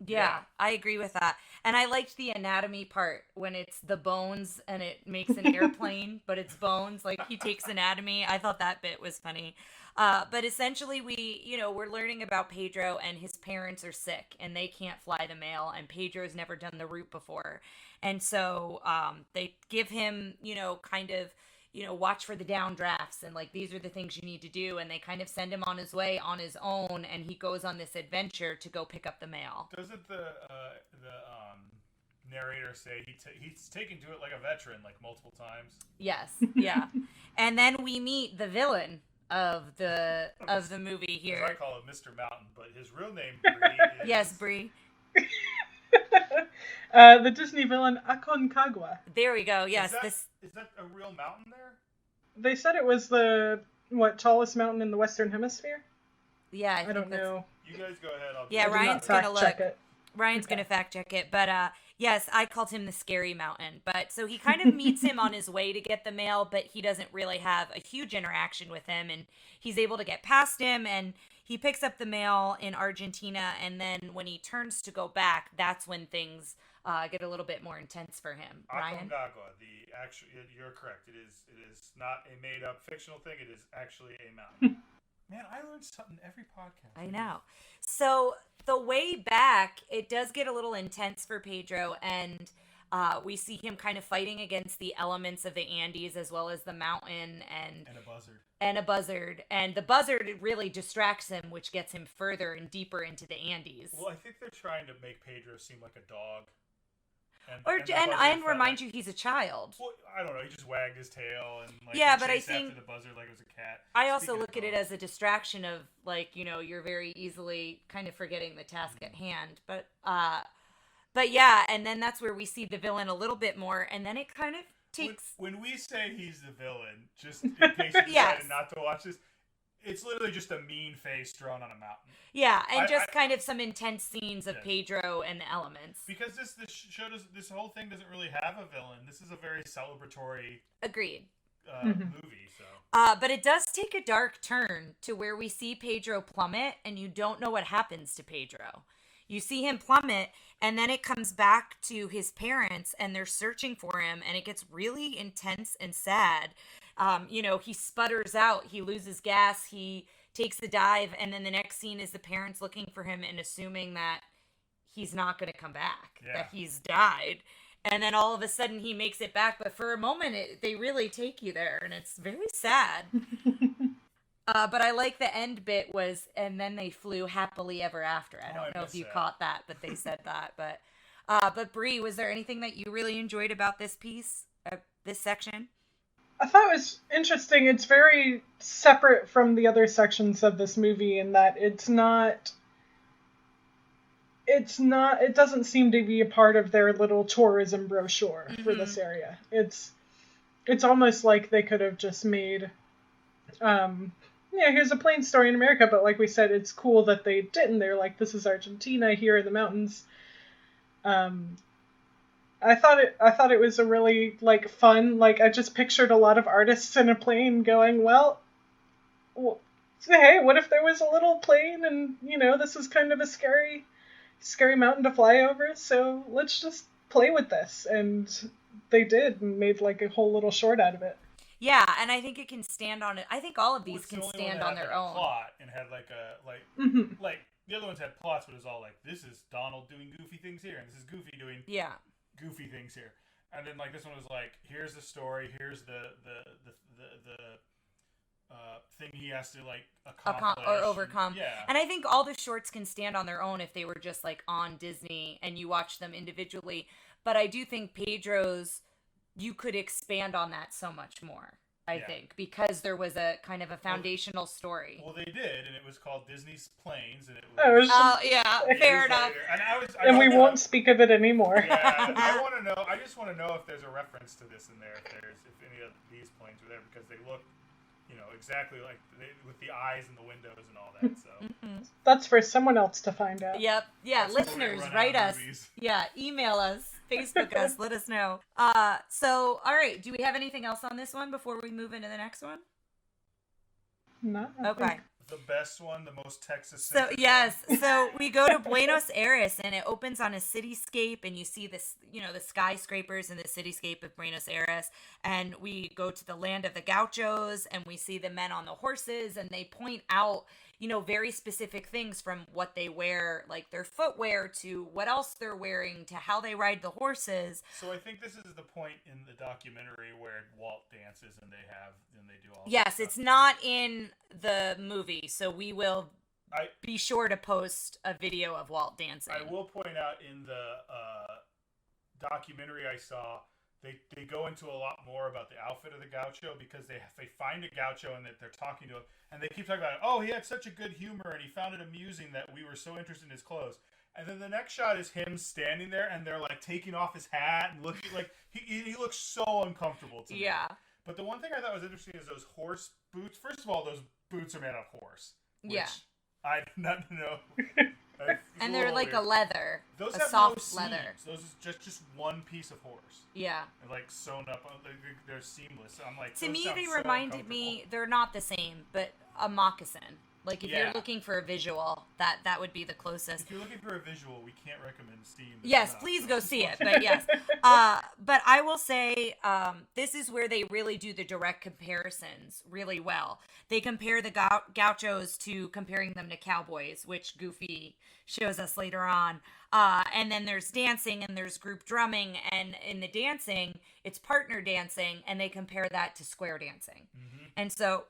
Yeah, I agree with that. And I liked the anatomy part when it's the bones and it makes an airplane, but it's bones. Like, he takes anatomy. I thought that bit was funny. But essentially, we're learning about Pedro, and his parents are sick and they can't fly the mail, and Pedro's never done the route before. And so they give him, kind of, watch for the downdrafts, and like, these are the things you need to do. And they kind of send him on his way on his own, and he goes on this adventure to go pick up the mail. Doesn't the narrator say he's taken to it like a veteran, like multiple times? Yes, yeah. And then we meet the villain of the movie here. I call him Mr. Mountain, but his real name, Bree, is... Yes, Bree. The Disney villain Aconcagua. There we go. Yes, is that a real mountain there? They said it was the tallest mountain in the Western Hemisphere. Yeah, I don't know. You guys go ahead. Ryan's gonna look. Ryan's okay. Gonna fact check it, but yes, I called him the Scary Mountain. But so he kind of meets him on his way to get the mail, but he doesn't really have a huge interaction with him, and he's able to get past him, and he picks up the mail in Argentina, and then when he turns to go back, that's when things get a little bit more intense for him. Ryan? Aconcagua, you're correct. It is not a made-up fictional thing. It is actually a mountain. Man, I learned something every podcast. I know. So the way back, it does get a little intense for Pedro, and we see him kind of fighting against the elements of the Andes as well as the mountain and a buzzard. And the buzzard really distracts him, which gets him further and deeper into the Andes. Well, I think they're trying to make Pedro seem like a dog. And remind you he's a child. Well, I don't know. He just wagged his tail and but I think after the buzzard like it was a cat. I also look at it as a distraction of you're very easily kind of forgetting the task at hand. But yeah, and then that's where we see the villain a little bit more, and then it kind of takes. When we say he's the villain, just in case you decided not to watch this. It's literally just a mean face drawn on a mountain. Yeah, and kind of some intense scenes of Pedro and the elements. Because this show this whole thing doesn't really have a villain. This is a very celebratory. Agreed. Movie. So. But it does take a dark turn to where we see Pedro plummet, and you don't know what happens to Pedro. You see him plummet, and then it comes back to his parents, and they're searching for him, and it gets really intense and sad. He sputters out, he loses gas, he takes the dive, and then the next scene is the parents looking for him and assuming that he's not going to come back, that he's died. And then all of a sudden he makes it back, but for a moment they really take you there, and it's very sad. But I like the end bit was, and then they flew happily ever after. I don't know if you caught that, but they said that. But Bree, was there anything that you really enjoyed about this piece, this section? I thought it was interesting. It's very separate from the other sections of this movie in that it doesn't seem to be a part of their little tourism brochure for this area. It's almost like they could have just made, here's a plane story in America, but like we said, it's cool that they didn't. They're like, this is Argentina, here are the mountains. I thought it was a really fun. I just pictured a lot of artists in a plane going, well, hey, what if there was a little plane and this is kind of a scary mountain to fly over, so let's just play with this. And they did, and made a whole little short out of it. Yeah, and I think it can stand on it. I think all of these can stand on their own. Plot and had the other ones had plots, but it was all this is Donald doing goofy things here, and this is Goofy doing goofy things here, and then this one was here's the story, here's the thing he has to accomplish or overcome. And I think all the shorts can stand on their own if they were just on Disney and you watch them individually. But I do think Pedro's, you could expand on that so much more. I think, because there was a kind of a foundational story. Well, they did, and it was called Disney's Planes, and it was... fair enough. And we won't speak of it anymore. I just want to know if there's a reference to this in there, if any of these planes were there, because they look, exactly with the eyes and the windows and all that, so... That's for someone else to find out. Yep. Yeah, listeners, write us. Movies. Yeah, email us. Facebook us, let us know. So, all right, do we have anything else on this one before we move into the next one? No. Okay. The best one, the most Texas. So yes, so we go to Buenos Aires, and it opens on a cityscape, and you see this, the skyscrapers in the cityscape of Buenos Aires, and we go to the land of the gauchos, and we see the men on the horses, and they point out, very specific things from what they wear, like their footwear, to what else they're wearing, to how they ride the horses. So I think this is the point in the documentary where Walt dances and they do all. Yes, it's not in the movie, so we will be sure to post a video of Walt dancing. I will point out in the documentary I saw, they go into a lot more about the outfit of the gaucho, because they find a gaucho and that they're talking to him, and they keep talking about, oh, he had such a good humor and he found it amusing that we were so interested in his clothes. And then the next shot is him standing there, and they're like taking off his hat and looking like he looks so uncomfortable to me. Yeah. But the one thing I thought was interesting is those horse boots. First of all, those boots are made out of horse. Which yeah. I did not know. And they're like weird. A leather. Those a have soft no leather. Those is just one piece of horse. Yeah. And like sewn up. They're seamless. I'm like, to me, they reminded me. They're not the same, but a moccasin. Like, if you're looking for a visual, that would be the closest. If you're looking for a visual, we can't recommend Steam. Yes, please go see it. But yes. But I will say, this is where they really do the direct comparisons really well. They compare the gauchos to comparing them to cowboys, which Goofy shows us later on. And then there's dancing and there's group drumming. And in the dancing, it's partner dancing. And they compare that to square dancing. Mm-hmm. And so,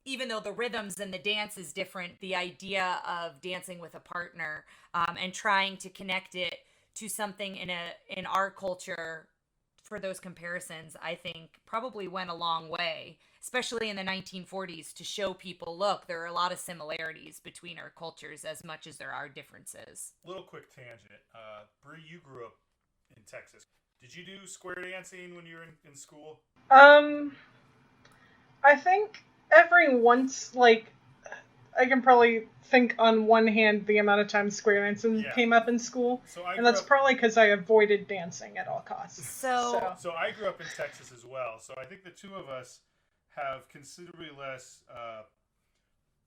even though the rhythms and the dance is different, the idea of dancing with a partner and trying to connect it to something in our culture for those comparisons, I think probably went a long way, especially in the 1940s, to show people, look, there are a lot of similarities between our cultures as much as there are differences. Little quick tangent. Bree, you grew up in Texas. Did you do square dancing when you were in school? I think every once, like, I can probably think on one hand the amount of times square dancing came up in school. And that's probably because I avoided dancing at all costs. So I grew up in Texas as well. So I think the two of us have considerably less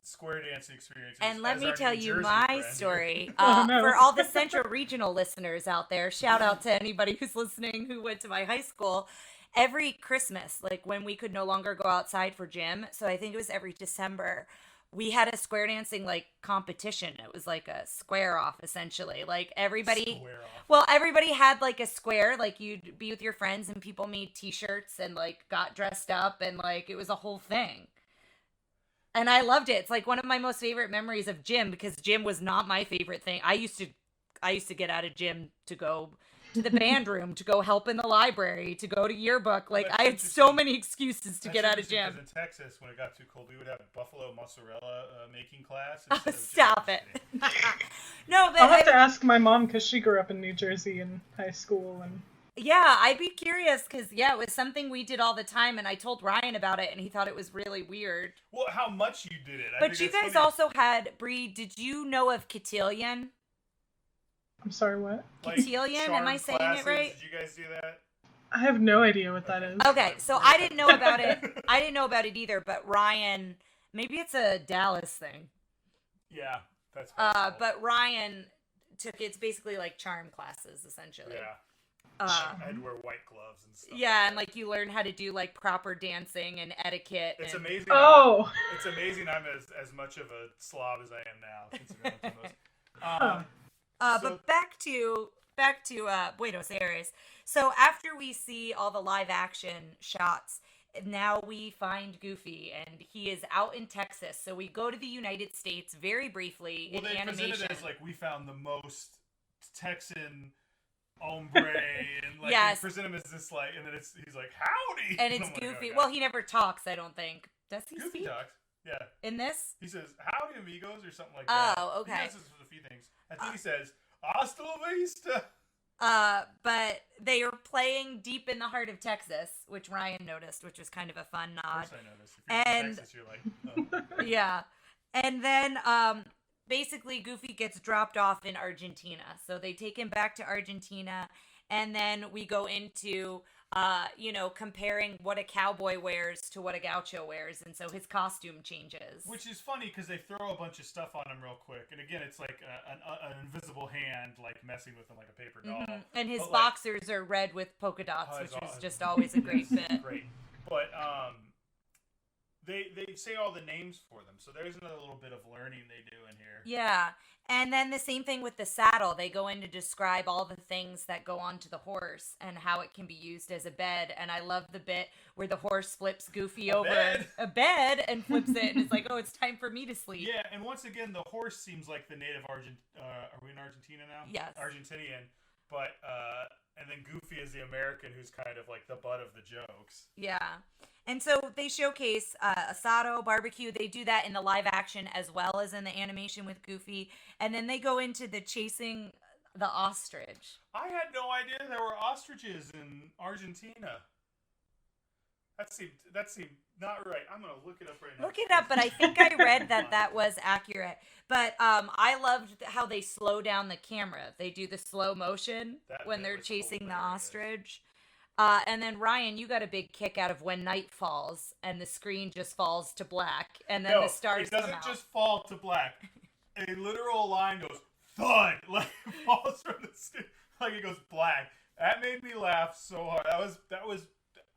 square dancing experiences. And let me tell you my story. For all the Central Regional listeners out there, shout out to anybody who's listening who went to my high school. Every Christmas, like when we could no longer go outside for gym, so I think it was every December, we had a square dancing like competition. It was like a square off, essentially. Like everybody had like a square, like you'd be with your friends and people made t-shirts and like got dressed up, and like it was a whole thing. And I loved it. It's like one of my most favorite memories of gym, because gym was not my favorite thing. I used to get out of gym to go to the band room, to go help in the library, to go to yearbook. Like, I had so many excuses to get out of gym. Because in Texas, when it got too cold, we would have a buffalo mozzarella making class. Stop it. No, I'll have to ask my mom, because she grew up in New Jersey in high school. And yeah, I'd be curious, because, it was something we did all the time, and I told Ryan about it, and he thought it was really weird. Well, how much you did it. But you guys also had, Bree, did you know of cotillion? I'm sorry, what? Cotillion, am I saying it right? Did you guys do that? I have no idea what that is. Okay, so I didn't know about it. I didn't know about it either, but Ryan, maybe it's a Dallas thing. Yeah, that's possible. But Ryan it's basically like charm classes, essentially. Yeah. I had to wear white gloves and stuff. Yeah, and like you learn how to do like proper dancing and etiquette. It's amazing. It's amazing I'm as much of a slob as I am now, considering most. But back to Buenos Aires. So after we see all the live action shots, now we find Goofy, and he is out in Texas. So we go to the United States very briefly in animation. Well, they presented it as like we found the most Texan hombre, and like yes. they present him as this like, and then he's like, howdy, and it's Goofy. Like, well, he never talks, I don't think. Does he Goofy speak? Talks. Yeah. In this? He says, howdy, amigos, or something like that. Oh, okay. He does this with a few things. I think he says, hasta la vista. But they are playing deep in the heart of Texas, which Ryan noticed, which was kind of a fun nod. Of course I noticed. If you're in Texas, you're like, oh. Yeah. And then, basically, Goofy gets dropped off in Argentina. So they take him back to Argentina, and then we go into comparing what a cowboy wears to what a gaucho wears, and so his costume changes. Which is funny because they throw a bunch of stuff on him real quick, and again, it's like an invisible hand like messing with him like a paper doll. Mm-hmm. And his boxers are red with polka dots, which is just always a great bit. Great, but they say all the names for them, so there's another little bit of learning they do in here. Yeah. And then the same thing with the saddle. They go in to describe all the things that go onto the horse and how it can be used as a bed. And I love the bit where the horse flips Goofy over a bed and flips it, and it's like, oh, it's time for me to sleep. Yeah, and once again, the horse seems like the native are we in Argentina now? Yes. Argentinian. But, and then Goofy is the American who's kind of like the butt of the jokes. Yeah. And so they showcase asado, barbecue. They do that in the live action as well as in the animation with Goofy. And then they go into the chasing the ostrich. I had no idea there were ostriches in Argentina. That seemed not right. I'm going to look it up right now. Look it up, but I think I read that was accurate. But I loved how they slow down the camera. They do the slow motion when they're chasing the ostrich. And then Ryan, you got a big kick out of when night falls and the screen just falls to black, and then the stars come out. It doesn't just fall to black. A literal line goes thud, like it falls from the screen, like it goes black. That made me laugh so hard. That was.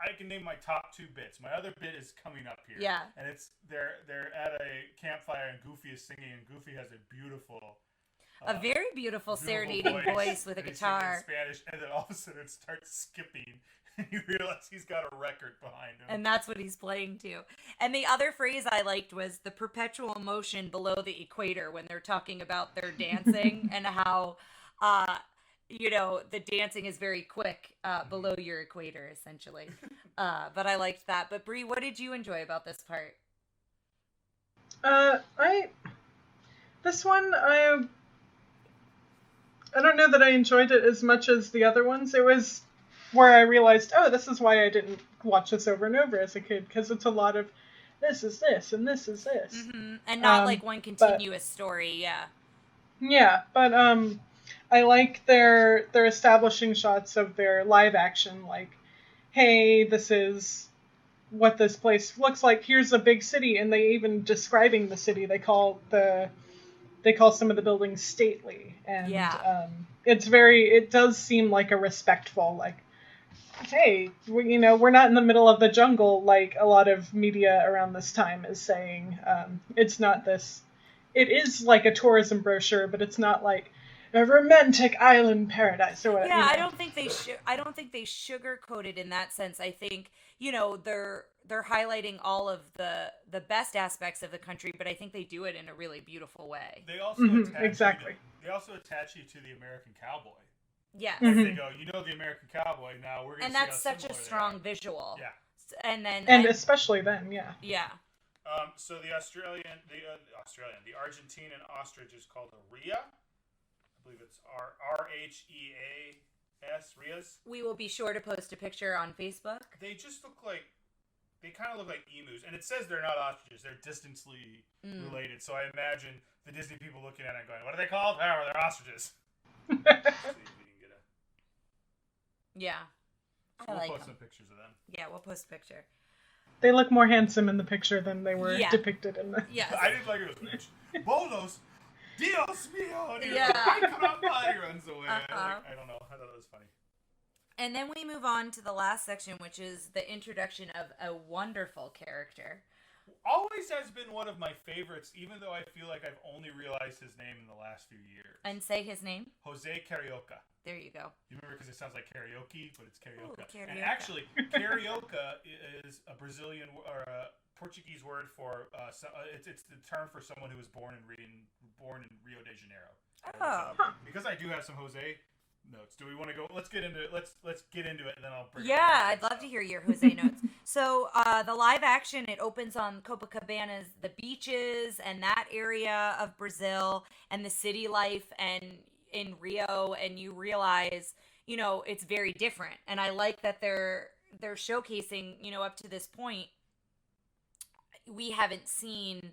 I can name my top 2 bits. My other bit is coming up here. Yeah. And it's they're at a campfire and Goofy is singing, and Goofy has a very beautiful serenading voice with a guitar. In Spanish, and then all of a sudden it starts skipping, and you realize he's got a record behind him. And that's what he's playing to. And the other phrase I liked was the perpetual motion below the equator, when they're talking about their dancing and how, the dancing is very quick below your equator, essentially. But I liked that. But Bree, what did you enjoy about this part? I don't know that I enjoyed it as much as the other ones. It was where I realized, oh, this is why I didn't watch this over and over as a kid, because it's a lot of this is this and this is this. Mm-hmm. And not like one continuous story, yeah. Yeah, but I like their establishing shots of their live action, like, hey, this is what this place looks like. Here's a big city, and they even describing the city. They call some of the buildings stately, and it does seem like a respectful, like, hey, we're not in the middle of the jungle like a lot of media around this time is saying. It's not this. It is like a tourism brochure, but it's not like a romantic island paradise or whatever. Yeah, I don't think they sugarcoat it in that sense. I think they're highlighting all of the best aspects of the country, but I think they do it in a really beautiful way. They also they also attach you to the American cowboy. Yes. Like they go, the American cowboy. Now we're gonna. And that's such a strong visual. Yeah. And especially then, yeah. Yeah. So the Argentinian ostrich is called a rhea. I believe it's RHEAS, rheas. We will be sure to post a picture on Facebook. They kind of look like emus, and it says they're not ostriches; they're distantly related. So I imagine the Disney people looking at it and going, "What are they called? Oh, they're ostriches." Yeah. We'll post some pictures of them. Yeah, we'll post a picture. They look more handsome in the picture than they were depicted in the... Yes. I didn't like it was Bolos, Dios mío! He runs away. I don't know. I thought it was funny. And then we move on to the last section, which is the introduction of a wonderful character. Always has been one of my favorites, even though I feel like I've only realized his name in the last few years. And say his name? Jose Carioca. There you go. You remember because it sounds like karaoke, but it's Carioca. Ooh, and actually, Carioca is a Brazilian or a Portuguese word for it's the term for someone who was born in Rio de Janeiro. Oh. Because I do have some Jose notes. Do we want to go? Let's get into it, and then I'll bring. Yeah, I'd love to hear your Jose notes. So the live action, it opens on Copacabana's the beaches and that area of Brazil and the city life and in Rio, and you realize it's very different. And I like that they're showcasing up to this point we haven't seen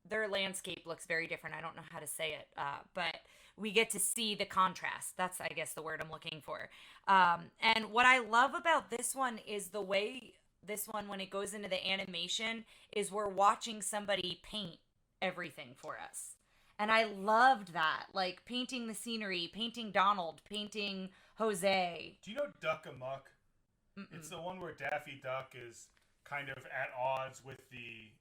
their landscape looks very different. I don't know how to say it, but we get to see the contrast. That's, I guess, the word I'm looking for. And what I love about this one is the way this one, when it goes into the animation, is we're watching somebody paint everything for us. And I loved that. Like, painting the scenery, painting Donald, painting Jose. Do you know Duck Amuck? It's the one where Daffy Duck is kind of at odds with the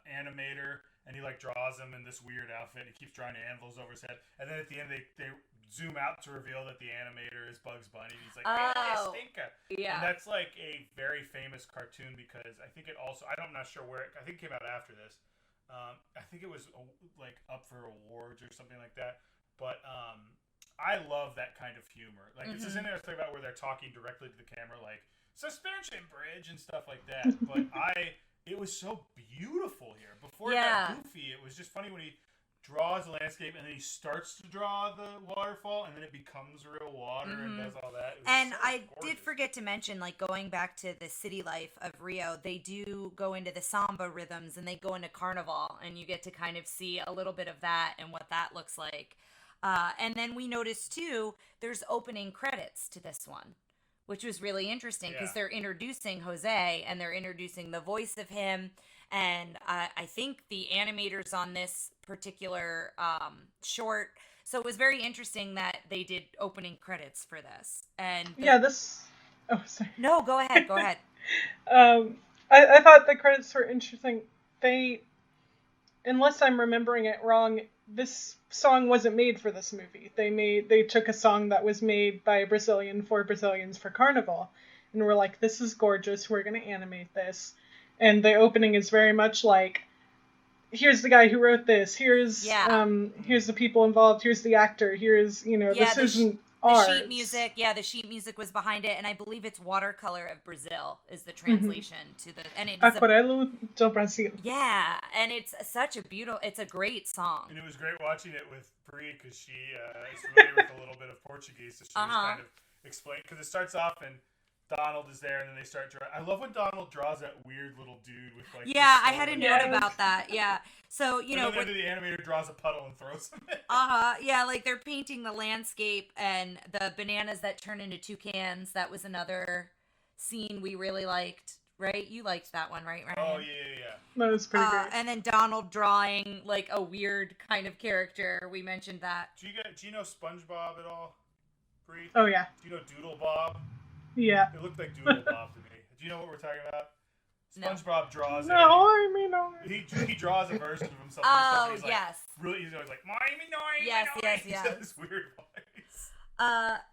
animator, and he like draws him in this weird outfit. He keeps drawing anvils over his head, and then at the end they zoom out to reveal that the animator is Bugs Bunny. And he's like, "Hey, stinker!" Yeah, and that's like a very famous cartoon because I think it also I'm not sure where I think it came out after this. I think it was like up for awards or something like that. But I love that kind of humor. Like it's this interesting about where they're talking directly to the camera, like suspension bridge and stuff like that. But it was so beautiful here. Before it got goofy, it was just funny when he draws the landscape and then he starts to draw the waterfall and then it becomes real water and does all that. And so I did forget to mention, like, going back to the city life of Rio, they do go into the samba rhythms and they go into carnival, and you get to kind of see a little bit of that and what that looks like. And then we noticed too, there's opening credits to this one, which was really interesting because they're introducing Jose and they're introducing the voice of him. And I think the animators on this particular short. So it was very interesting that they did opening credits for this. And Oh, sorry. No, go ahead. Go ahead. I thought the credits were interesting. They, unless I'm remembering it wrong, this song wasn't made for this movie. They took a song that was made by a Brazilian for Brazilians for Carnival, and were like, "This is gorgeous. We're going to animate this." And the opening is very much like, here's the guy who wrote this. Here's the people involved. Here's the actor. Here's, this isn't art. The sheet music. Yeah, the sheet music was behind it. And I believe it's Watercolor of Brazil is the translation to the... And it's Aquarelo do Brasil. Yeah, and it's such a beautiful... It's a great song. And it was great watching it with Brie because she is familiar with a little bit of Portuguese. So she was kind of explaining... Because it starts off and Donald is there, and then they start drawing. I love when Donald draws that weird little dude with like. Yeah, I had a note about that. Yeah, so and then the animator draws a puddle and throws him in. Yeah, like they're painting the landscape and the bananas that turn into toucans. That was another scene we really liked. Right, you liked that one, right, Ryan? Oh yeah. That was pretty great. And then Donald drawing like a weird kind of character. We mentioned that. Do you know SpongeBob at all, Bree? Oh yeah. Do you know Doodle Bob? Yeah. It looked like Doodle Bob to me. Do you know what we're talking about? SpongeBob draws he draws a version of himself. Oh, he's like, yes. Really, he's always like, yes. He's got this weird voice.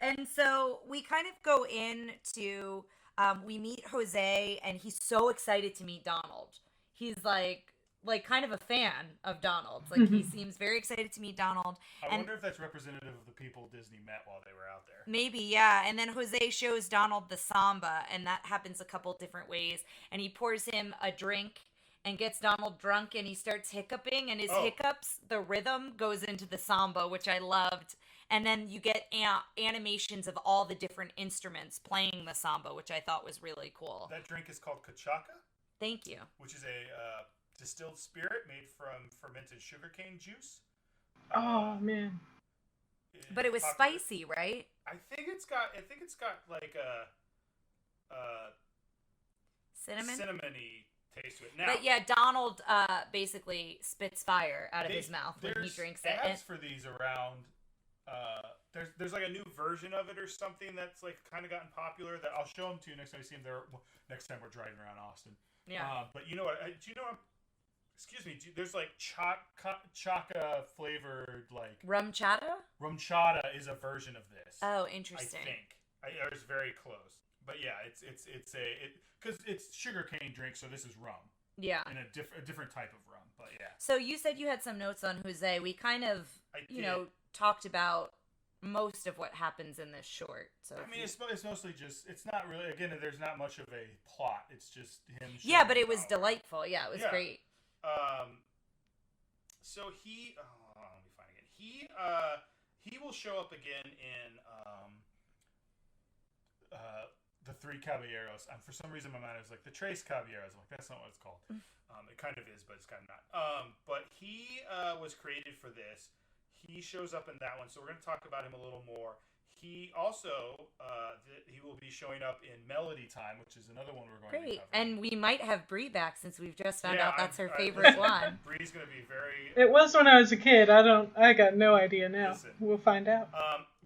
And so we kind of go into, we meet Jose, and he's so excited to meet Donald. He's like kind of a fan of Donald's. Like, he seems very excited to meet Donald. I wonder if that's representative of the people Disney met while they were out there. Maybe, yeah. And then Jose shows Donald the samba, and that happens a couple different ways. And he pours him a drink and gets Donald drunk, and he starts hiccuping, and his hiccups, the rhythm goes into the samba, which I loved. And then you get animations of all the different instruments playing the samba, which I thought was really cool. That drink is called cachaca. Thank you. Which is a distilled spirit made from fermented sugarcane juice. Oh man! But it was spicy, right? I think it's got like a cinnamony taste to it. Now, but yeah, Donald basically spits fire out of his mouth when he drinks it. Ads for these around. There's like a new version of it or something that's like kind of gotten popular that I'll show them to you next time we see them. Next time we're driving around Austin. Yeah. But you know what? Do you know what? Excuse me. There's like chaca flavored like rum chata. Rum chata is a version of this. Oh, interesting. I think I was very close, but yeah, it's because it's sugarcane drink, so this is rum. Yeah. And a different type of rum, but yeah. So you said you had some notes on Jose. We kind of talked about most of what happens in this short. So I mean, it's mostly just, it's not really, again, there's not much of a plot. It's just him. Yeah, but it was delightful. Yeah, it was great. So let me find again. He will show up again in the Three Caballeros. And for some reason, my mind was like the Tres Caballeros. I'm like, that's not what it's called. It kind of is, but it's kind of not. But he was created for this. He shows up in that one, so we're going to talk about him a little more. He also he will be showing up in Melody Time, which is another one we're going to be covering. And we might have Bree back since we've just found out that's her favorite one. Bree's going to be very. It was when I was a kid. I got no idea now. Listen, we'll find out.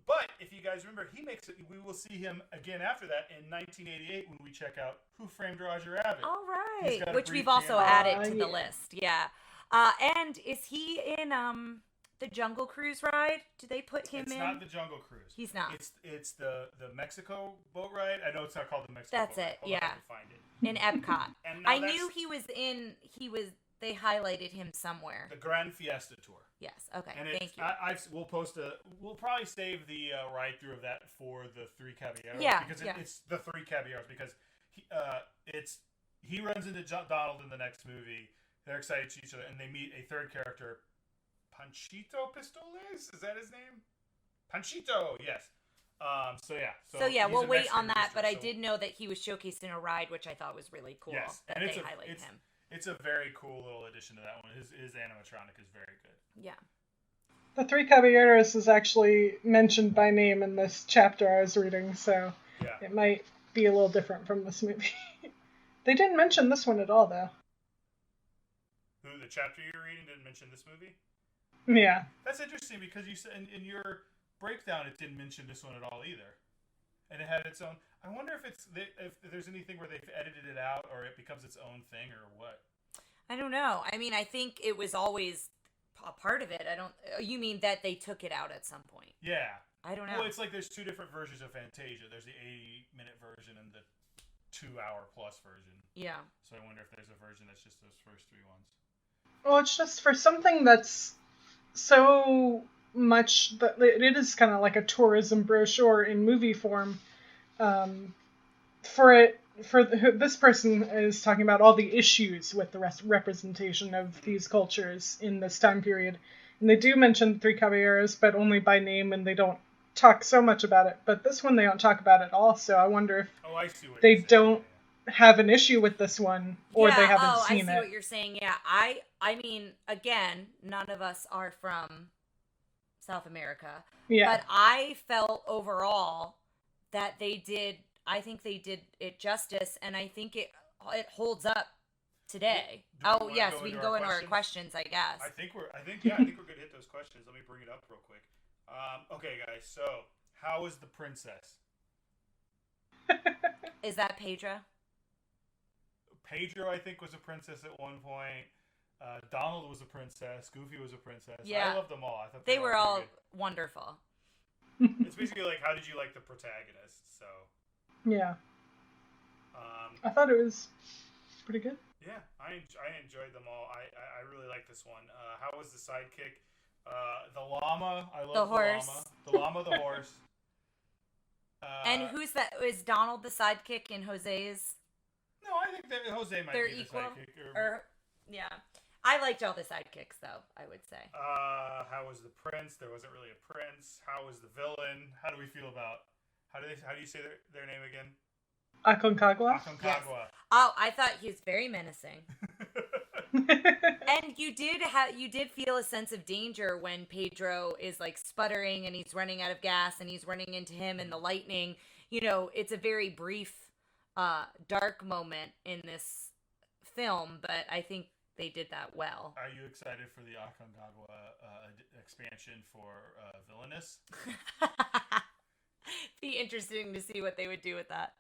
But if you guys remember, he makes it. We will see him again after that in 1988 when we check out Who Framed Roger Rabbit. All right, which we've also added to the list. Yeah, and is he in the Jungle Cruise ride? Do they put him in? It's not the Jungle Cruise. He's not. It's the Mexico boat ride. I know it's not called the Mexico. That's boat it. Ride. Hold yeah. on, I can find it. In Epcot. I knew he was in. They highlighted him somewhere. The Grand Fiesta Tour. Yes. Okay. And thank you. We'll probably save the ride through of that for the Three Caballeros. Yeah. Because it's the Three Caballeros because he runs into Donald in the next movie. They're excited to see each other, and they meet a third character, Panchito Pistoles. Is that his name? Panchito. Yes. We'll wait on that. But I did know that he was showcased in a ride, which I thought was really cool. Yes. That they highlighted him. It's a very cool little addition to that one. His animatronic is very good. Yeah. The Three Caballeros is actually mentioned by name in this chapter I was reading, so it might be a little different from this movie. They didn't mention this one at all, though. The chapter you're reading didn't mention this movie? Yeah. That's interesting because you said in your breakdown it didn't mention this one at all either. And it had its own. I wonder if there's anything where they've edited it out or it becomes its own thing or what. I don't know. I mean, I think it was always a part of it. You mean that they took it out at some point? Yeah. I don't know. Well, it's like there's two different versions of Fantasia. There's the 80-minute version and the 2-hour-plus version. Yeah. So I wonder if there's a version that's just those first three ones. Well, it's just for something that's so much that it is kind of like a tourism brochure in movie form. This person is talking about all the issues with the representation of these cultures in this time period, and they do mention the Three Caballeros, but only by name, and they don't talk so much about it. But this one they don't talk about it all, so I wonder if they don't have an issue with this one, or they haven't seen it. I see what you're saying. Yeah, I mean, again, none of us are from South America. Yeah. But I felt overall that I think they did it justice, and I think it holds up today. We can go into our questions, I guess. I think we're gonna hit those questions. Let me bring it up real quick. Okay, guys. So, how is the princess? Is that Pedro? Pedro, I think, was a princess at one point. Donald was a princess. Goofy was a princess. Yeah. I loved them all. I thought they were all wonderful. It's basically like, how did you like the protagonist? So. Yeah. I thought it was pretty good. Yeah, I enjoyed them all. I really like this one. How was the sidekick? The llama. I love the horse. The llama, the horse. And who's that? Is Donald the sidekick in Jose's? No, I think that Jose might be equal. The sidekick. Yeah. I liked all the sidekicks, though, I would say. How was the prince? There wasn't really a prince. How was the villain? How do we feel about... How do you say their name again? Aconcagua? Aconcagua. Yes. Oh, I thought he was very menacing. And you did feel a sense of danger when Pedro is like sputtering and he's running out of gas and he's running into him and the lightning. You know, it's a very brief, dark moment in this film, but I think they did that well. Are you excited for the Aconcagua expansion for Villainous? Be interesting to see what they would do with that.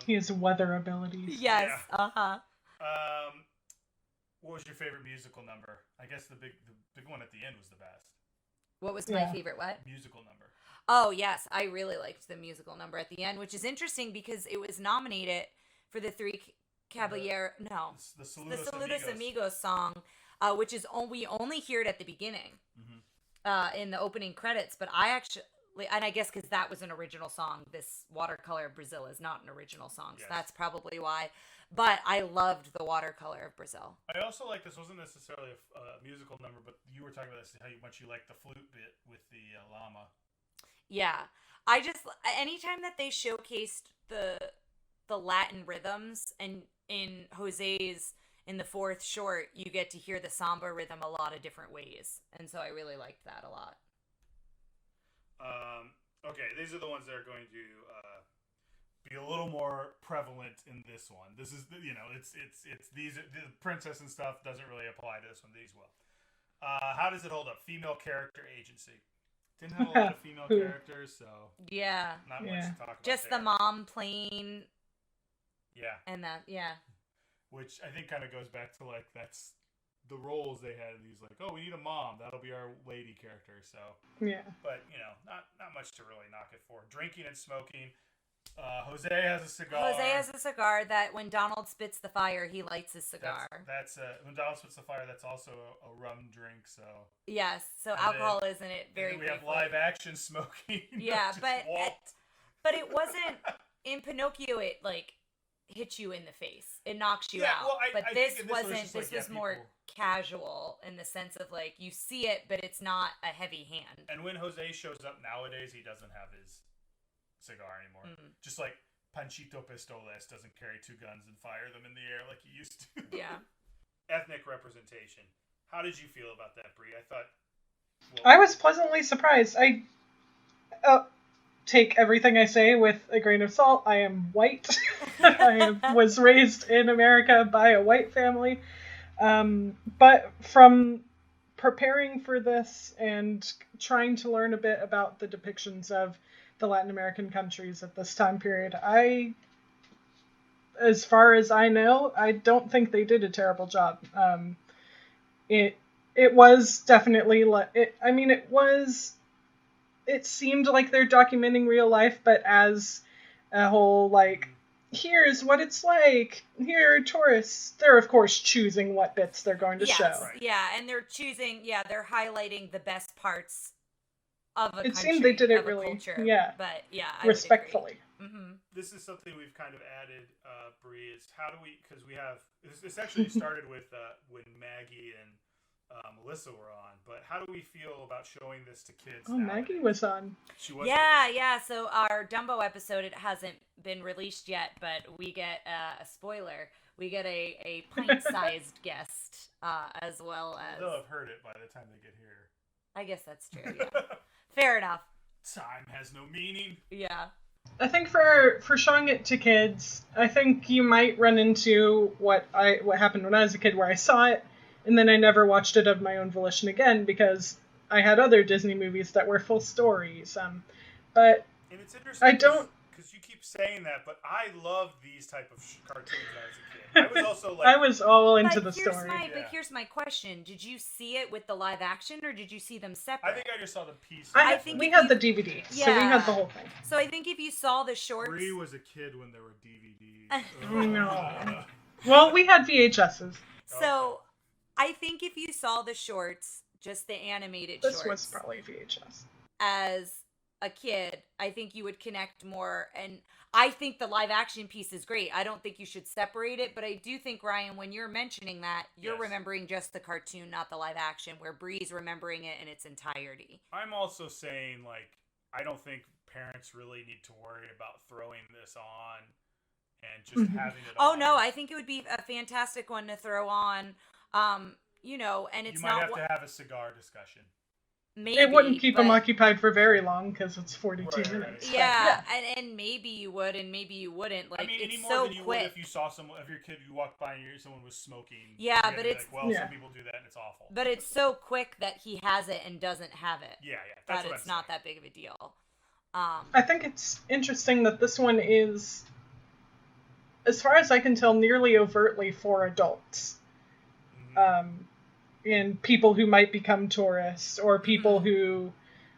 He has weather abilities. Yes. Yeah. What was your favorite musical number? I guess the big one at the end was the best. What was my favorite musical number? Oh, yes. I really liked the musical number at the end, which is interesting because it was nominated for the Three Caballero... The Saludos Amigos song, which is we only hear it at the beginning in the opening credits, but I actually... And I guess because that was an original song. This Watercolor of Brazil is not an original song, so that's probably why. But I loved the Watercolor of Brazil. I also like this. Wasn't necessarily a musical number, but you were talking about this, how much you liked the flute bit with the llama. Yeah. I just... Anytime that they showcased the the Latin rhythms, and in Jose's, in the fourth short, you get to hear the samba rhythm a lot of different ways, and so I really liked that a lot. Okay, these are the ones that are going to be a little more prevalent in this one. This is, it's these, the princess and stuff doesn't really apply to this one. These will. How does it hold up? Female character agency. Didn't have a lot of female characters, so yeah, not much to talk about. Just there. the mom playing. Yeah. And that, which I think kind of goes back to like that's the roles they had. These like, oh, we need a mom. That'll be our lady character. So yeah. But not much to really knock it for. Drinking and smoking. Jose has a cigar. Jose has a cigar that when Donald spits the fire, he lights his cigar. That's when Donald spits the fire. That's also a rum drink. So yes, so alcohol isn't it very. We have live action smoking. Yeah, but it wasn't in Pinocchio. It like hits you in the face. It knocks you out. Well, but this wasn't. This was more casual in the sense of like you see it, but it's not a heavy hand. And when Jose shows up nowadays, he doesn't have his cigar anymore. Just like Panchito Pistoles doesn't carry two guns and fire them in the air like he used to. Yeah. Ethnic representation. How did you feel about that, Brie? I thought. I was pleasantly surprised. I take everything I say with a grain of salt. I am white. I was raised in America by a white family. But from preparing for this and trying to learn a bit about the depictions of the Latin American countries at this time period, as far as I know, I don't think they did a terrible job. It was definitely it seemed like they're documenting real life, but as a whole, like, here's what it's like. Here are tourists. They're, of course, choosing what bits they're going to show. Right. Yeah, and they're they're highlighting the best parts of a country. It seemed they did it really, culture, but respectfully. Mm-hmm. This is something we've kind of added, Brie, is how do we, because we have, this actually started with when Maggie and Melissa were on, but how do we feel about showing this to kids? Oh, nowadays? Maggie was on. She was. Yeah. So our Dumbo episode, it hasn't been released yet, but we get a spoiler. We get a pint-sized guest, as well as. They'll have heard it by the time they get here. I guess that's true. Yeah. Fair enough. Time has no meaning. Yeah. I think for showing it to kids, I think you might run into what happened when I was a kid, where I saw it and then I never watched it of my own volition again because I had other Disney movies that were full stories. But and it's interesting because you keep saying that, but I love these type of cartoons when I was a kid. I was also like, I was all into the story. But here's my question: did you see it with the live action, or did you see them separate? I think I just saw the pieces. I think we had the DVD, so we had the whole thing. So I think if you saw the shorts, Brie was a kid when there were DVDs. No. Well, we had VHSs. So I think if you saw the shorts, just the animated shorts, this was probably VHS. As a kid, I think you would connect more, and I think the live action piece is great. I don't think you should separate it, but I do think, Ryan, when you're mentioning that, you're remembering just the cartoon, not the live action, where Bree's remembering it in its entirety. I'm also saying, like, I don't think parents really need to worry about throwing this on and just having it on. Oh, no, I think it would be a fantastic one to throw on, and it's you might have to have a cigar discussion. Maybe, it wouldn't keep them occupied for very long because it's 42 minutes. Right. Yeah, and maybe you would, and maybe you wouldn't. Like, I mean, it's any more so than you quick. would if you saw if your kid, you walked by and someone was smoking. Yeah, but it's like, some people do that and it's awful. But it's so quick that he has it and doesn't have it. Yeah, that's that it's not that big of a deal. I think it's interesting that this one is, as far as I can tell, nearly overtly for adults. And people who might become tourists or people who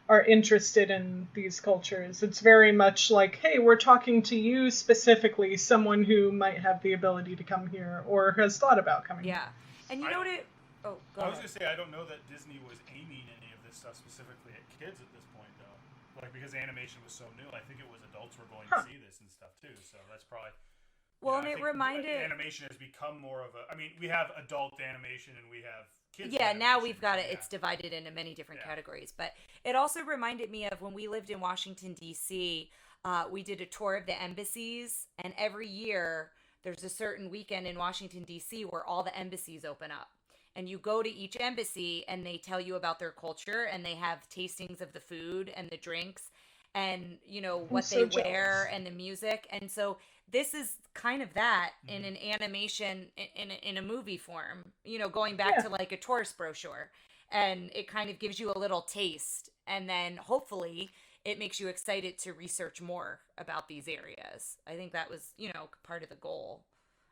are interested in these cultures. It's very much like, hey, we're talking to you specifically, someone who might have the ability to come here or has thought about coming here. And you know what it... Oh, go ahead. I was going to say, I don't know that Disney was aiming any of this stuff specifically at kids at this point, though. Like, because animation was so new, I think it was adults were going to see this and stuff, too. So that's probably... Well, and it reminded... Animation has become more of a... I mean, we have adult animation and we have kids now we've got it. It's divided into many different categories. But it also reminded me of when we lived in Washington, D.C., we did a tour of the embassies, and every year there's a certain weekend in Washington, D.C. where all the embassies open up. And you go to each embassy and they tell you about their culture, and they have tastings of the food and the drinks and, you know, what they wear and the music. And so this is kind of that in an animation, in a movie form, you know, going back to like a tourist brochure. And it kind of gives you a little taste. And then hopefully it makes you excited to research more about these areas. I think that was, you know, part of the goal.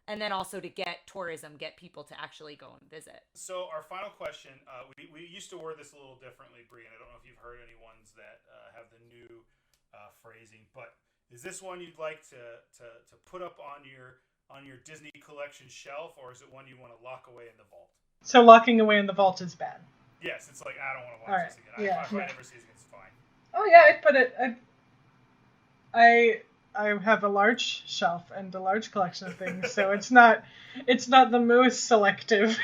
And then also to get tourism, get people to actually go and visit. So our final question, we used to word this a little differently, Bree, and I don't know if you've heard any ones that have the new phrasing, but is this one you'd like to put up on your Disney collection shelf, or is it one you want to lock away in the vault? So locking away in the vault is bad. Yes, it's like, I don't want to watch this again. If I never see it, it's fine. Oh yeah, I'd put it. I have a large shelf and a large collection of things, so it's not the most selective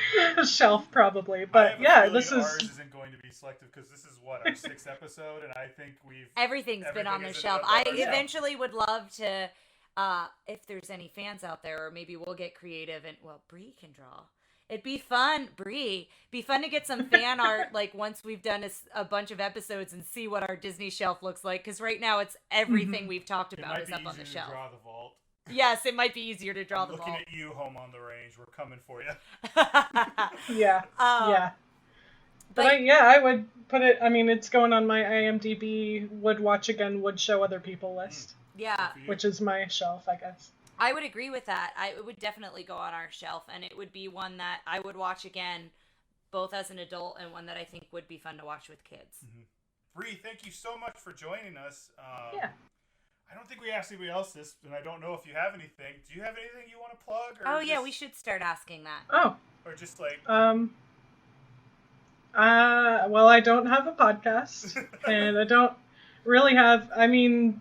shelf probably, but yeah, this is ours isn't going to be selective because this is what our 6th episode, and I think everything's been on the shelf. I eventually would love to, if there's any fans out there, or maybe we'll get creative and Bree can draw. It'd be fun, Bree. Be fun to get some fan art, like once we've done a bunch of episodes and see what our Disney shelf looks like. Because right now, it's everything we've talked about is up on the shelf. To draw the vault. Yes, it might be easier to draw the vault. Looking at you, home on the range, we're coming for you. Yeah. But I would put it. I mean, it's going on my IMDb would watch again, would show other people list. Yeah. Which is my shelf, I guess. I would agree with that. It would definitely go on our shelf, and it would be one that I would watch again, both as an adult and one that I think would be fun to watch with kids. Mm-hmm. Bree, thank you so much for joining us. I don't think we asked anybody else this, and I don't know if you have anything. Do you have anything you want to plug? Or yeah, we should start asking that. Oh. Or just like... well, I don't have a podcast, and I don't really have... I mean...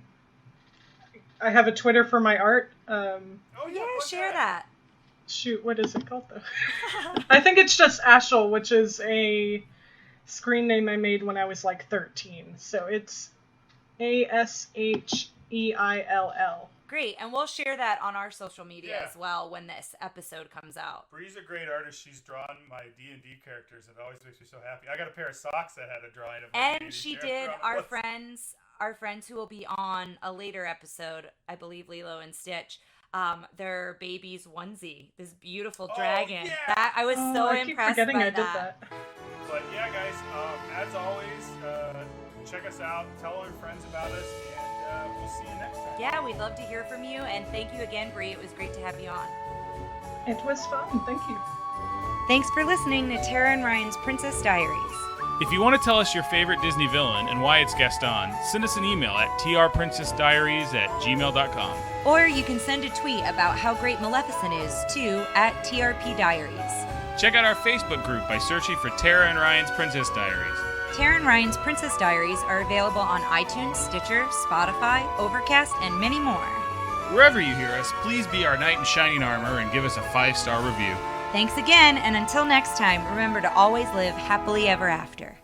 I have a Twitter for my art. Share that. Shoot, what is it called though? I think it's just Ashel, which is a screen name I made when I was like 13. So it's ASHEILL. Great, and we'll share that on our social media as well when this episode comes out. Bree's a great artist. She's drawn my D&D characters, and it always makes me so happy. I got a pair of socks that had a drawing of my And D&D she character did our friends who will be on a later episode, I believe Lilo and Stitch, their baby's onesie, this beautiful dragon. Yeah. That I was so impressed by I did that. But yeah, guys, as always, check us out, tell all your friends about us, and we'll see you next time. Yeah, we'd love to hear from you, and thank you again, Bree. It was great to have you on. It was fun. Thank you. Thanks for listening to Tara and Ryan's Princess Diaries. If you want to tell us your favorite Disney villain and why it's guest on, send us an email at trprincessdiaries@gmail.com. Or you can send a tweet about how great Maleficent is to @TRPDiaries. Check out our Facebook group by searching for Tara and Ryan's Princess Diaries. Tara and Ryan's Princess Diaries are available on iTunes, Stitcher, Spotify, Overcast, and many more. Wherever you hear us, please be our knight in shining armor and give us a 5-star review. Thanks again, and until next time, remember to always live happily ever after.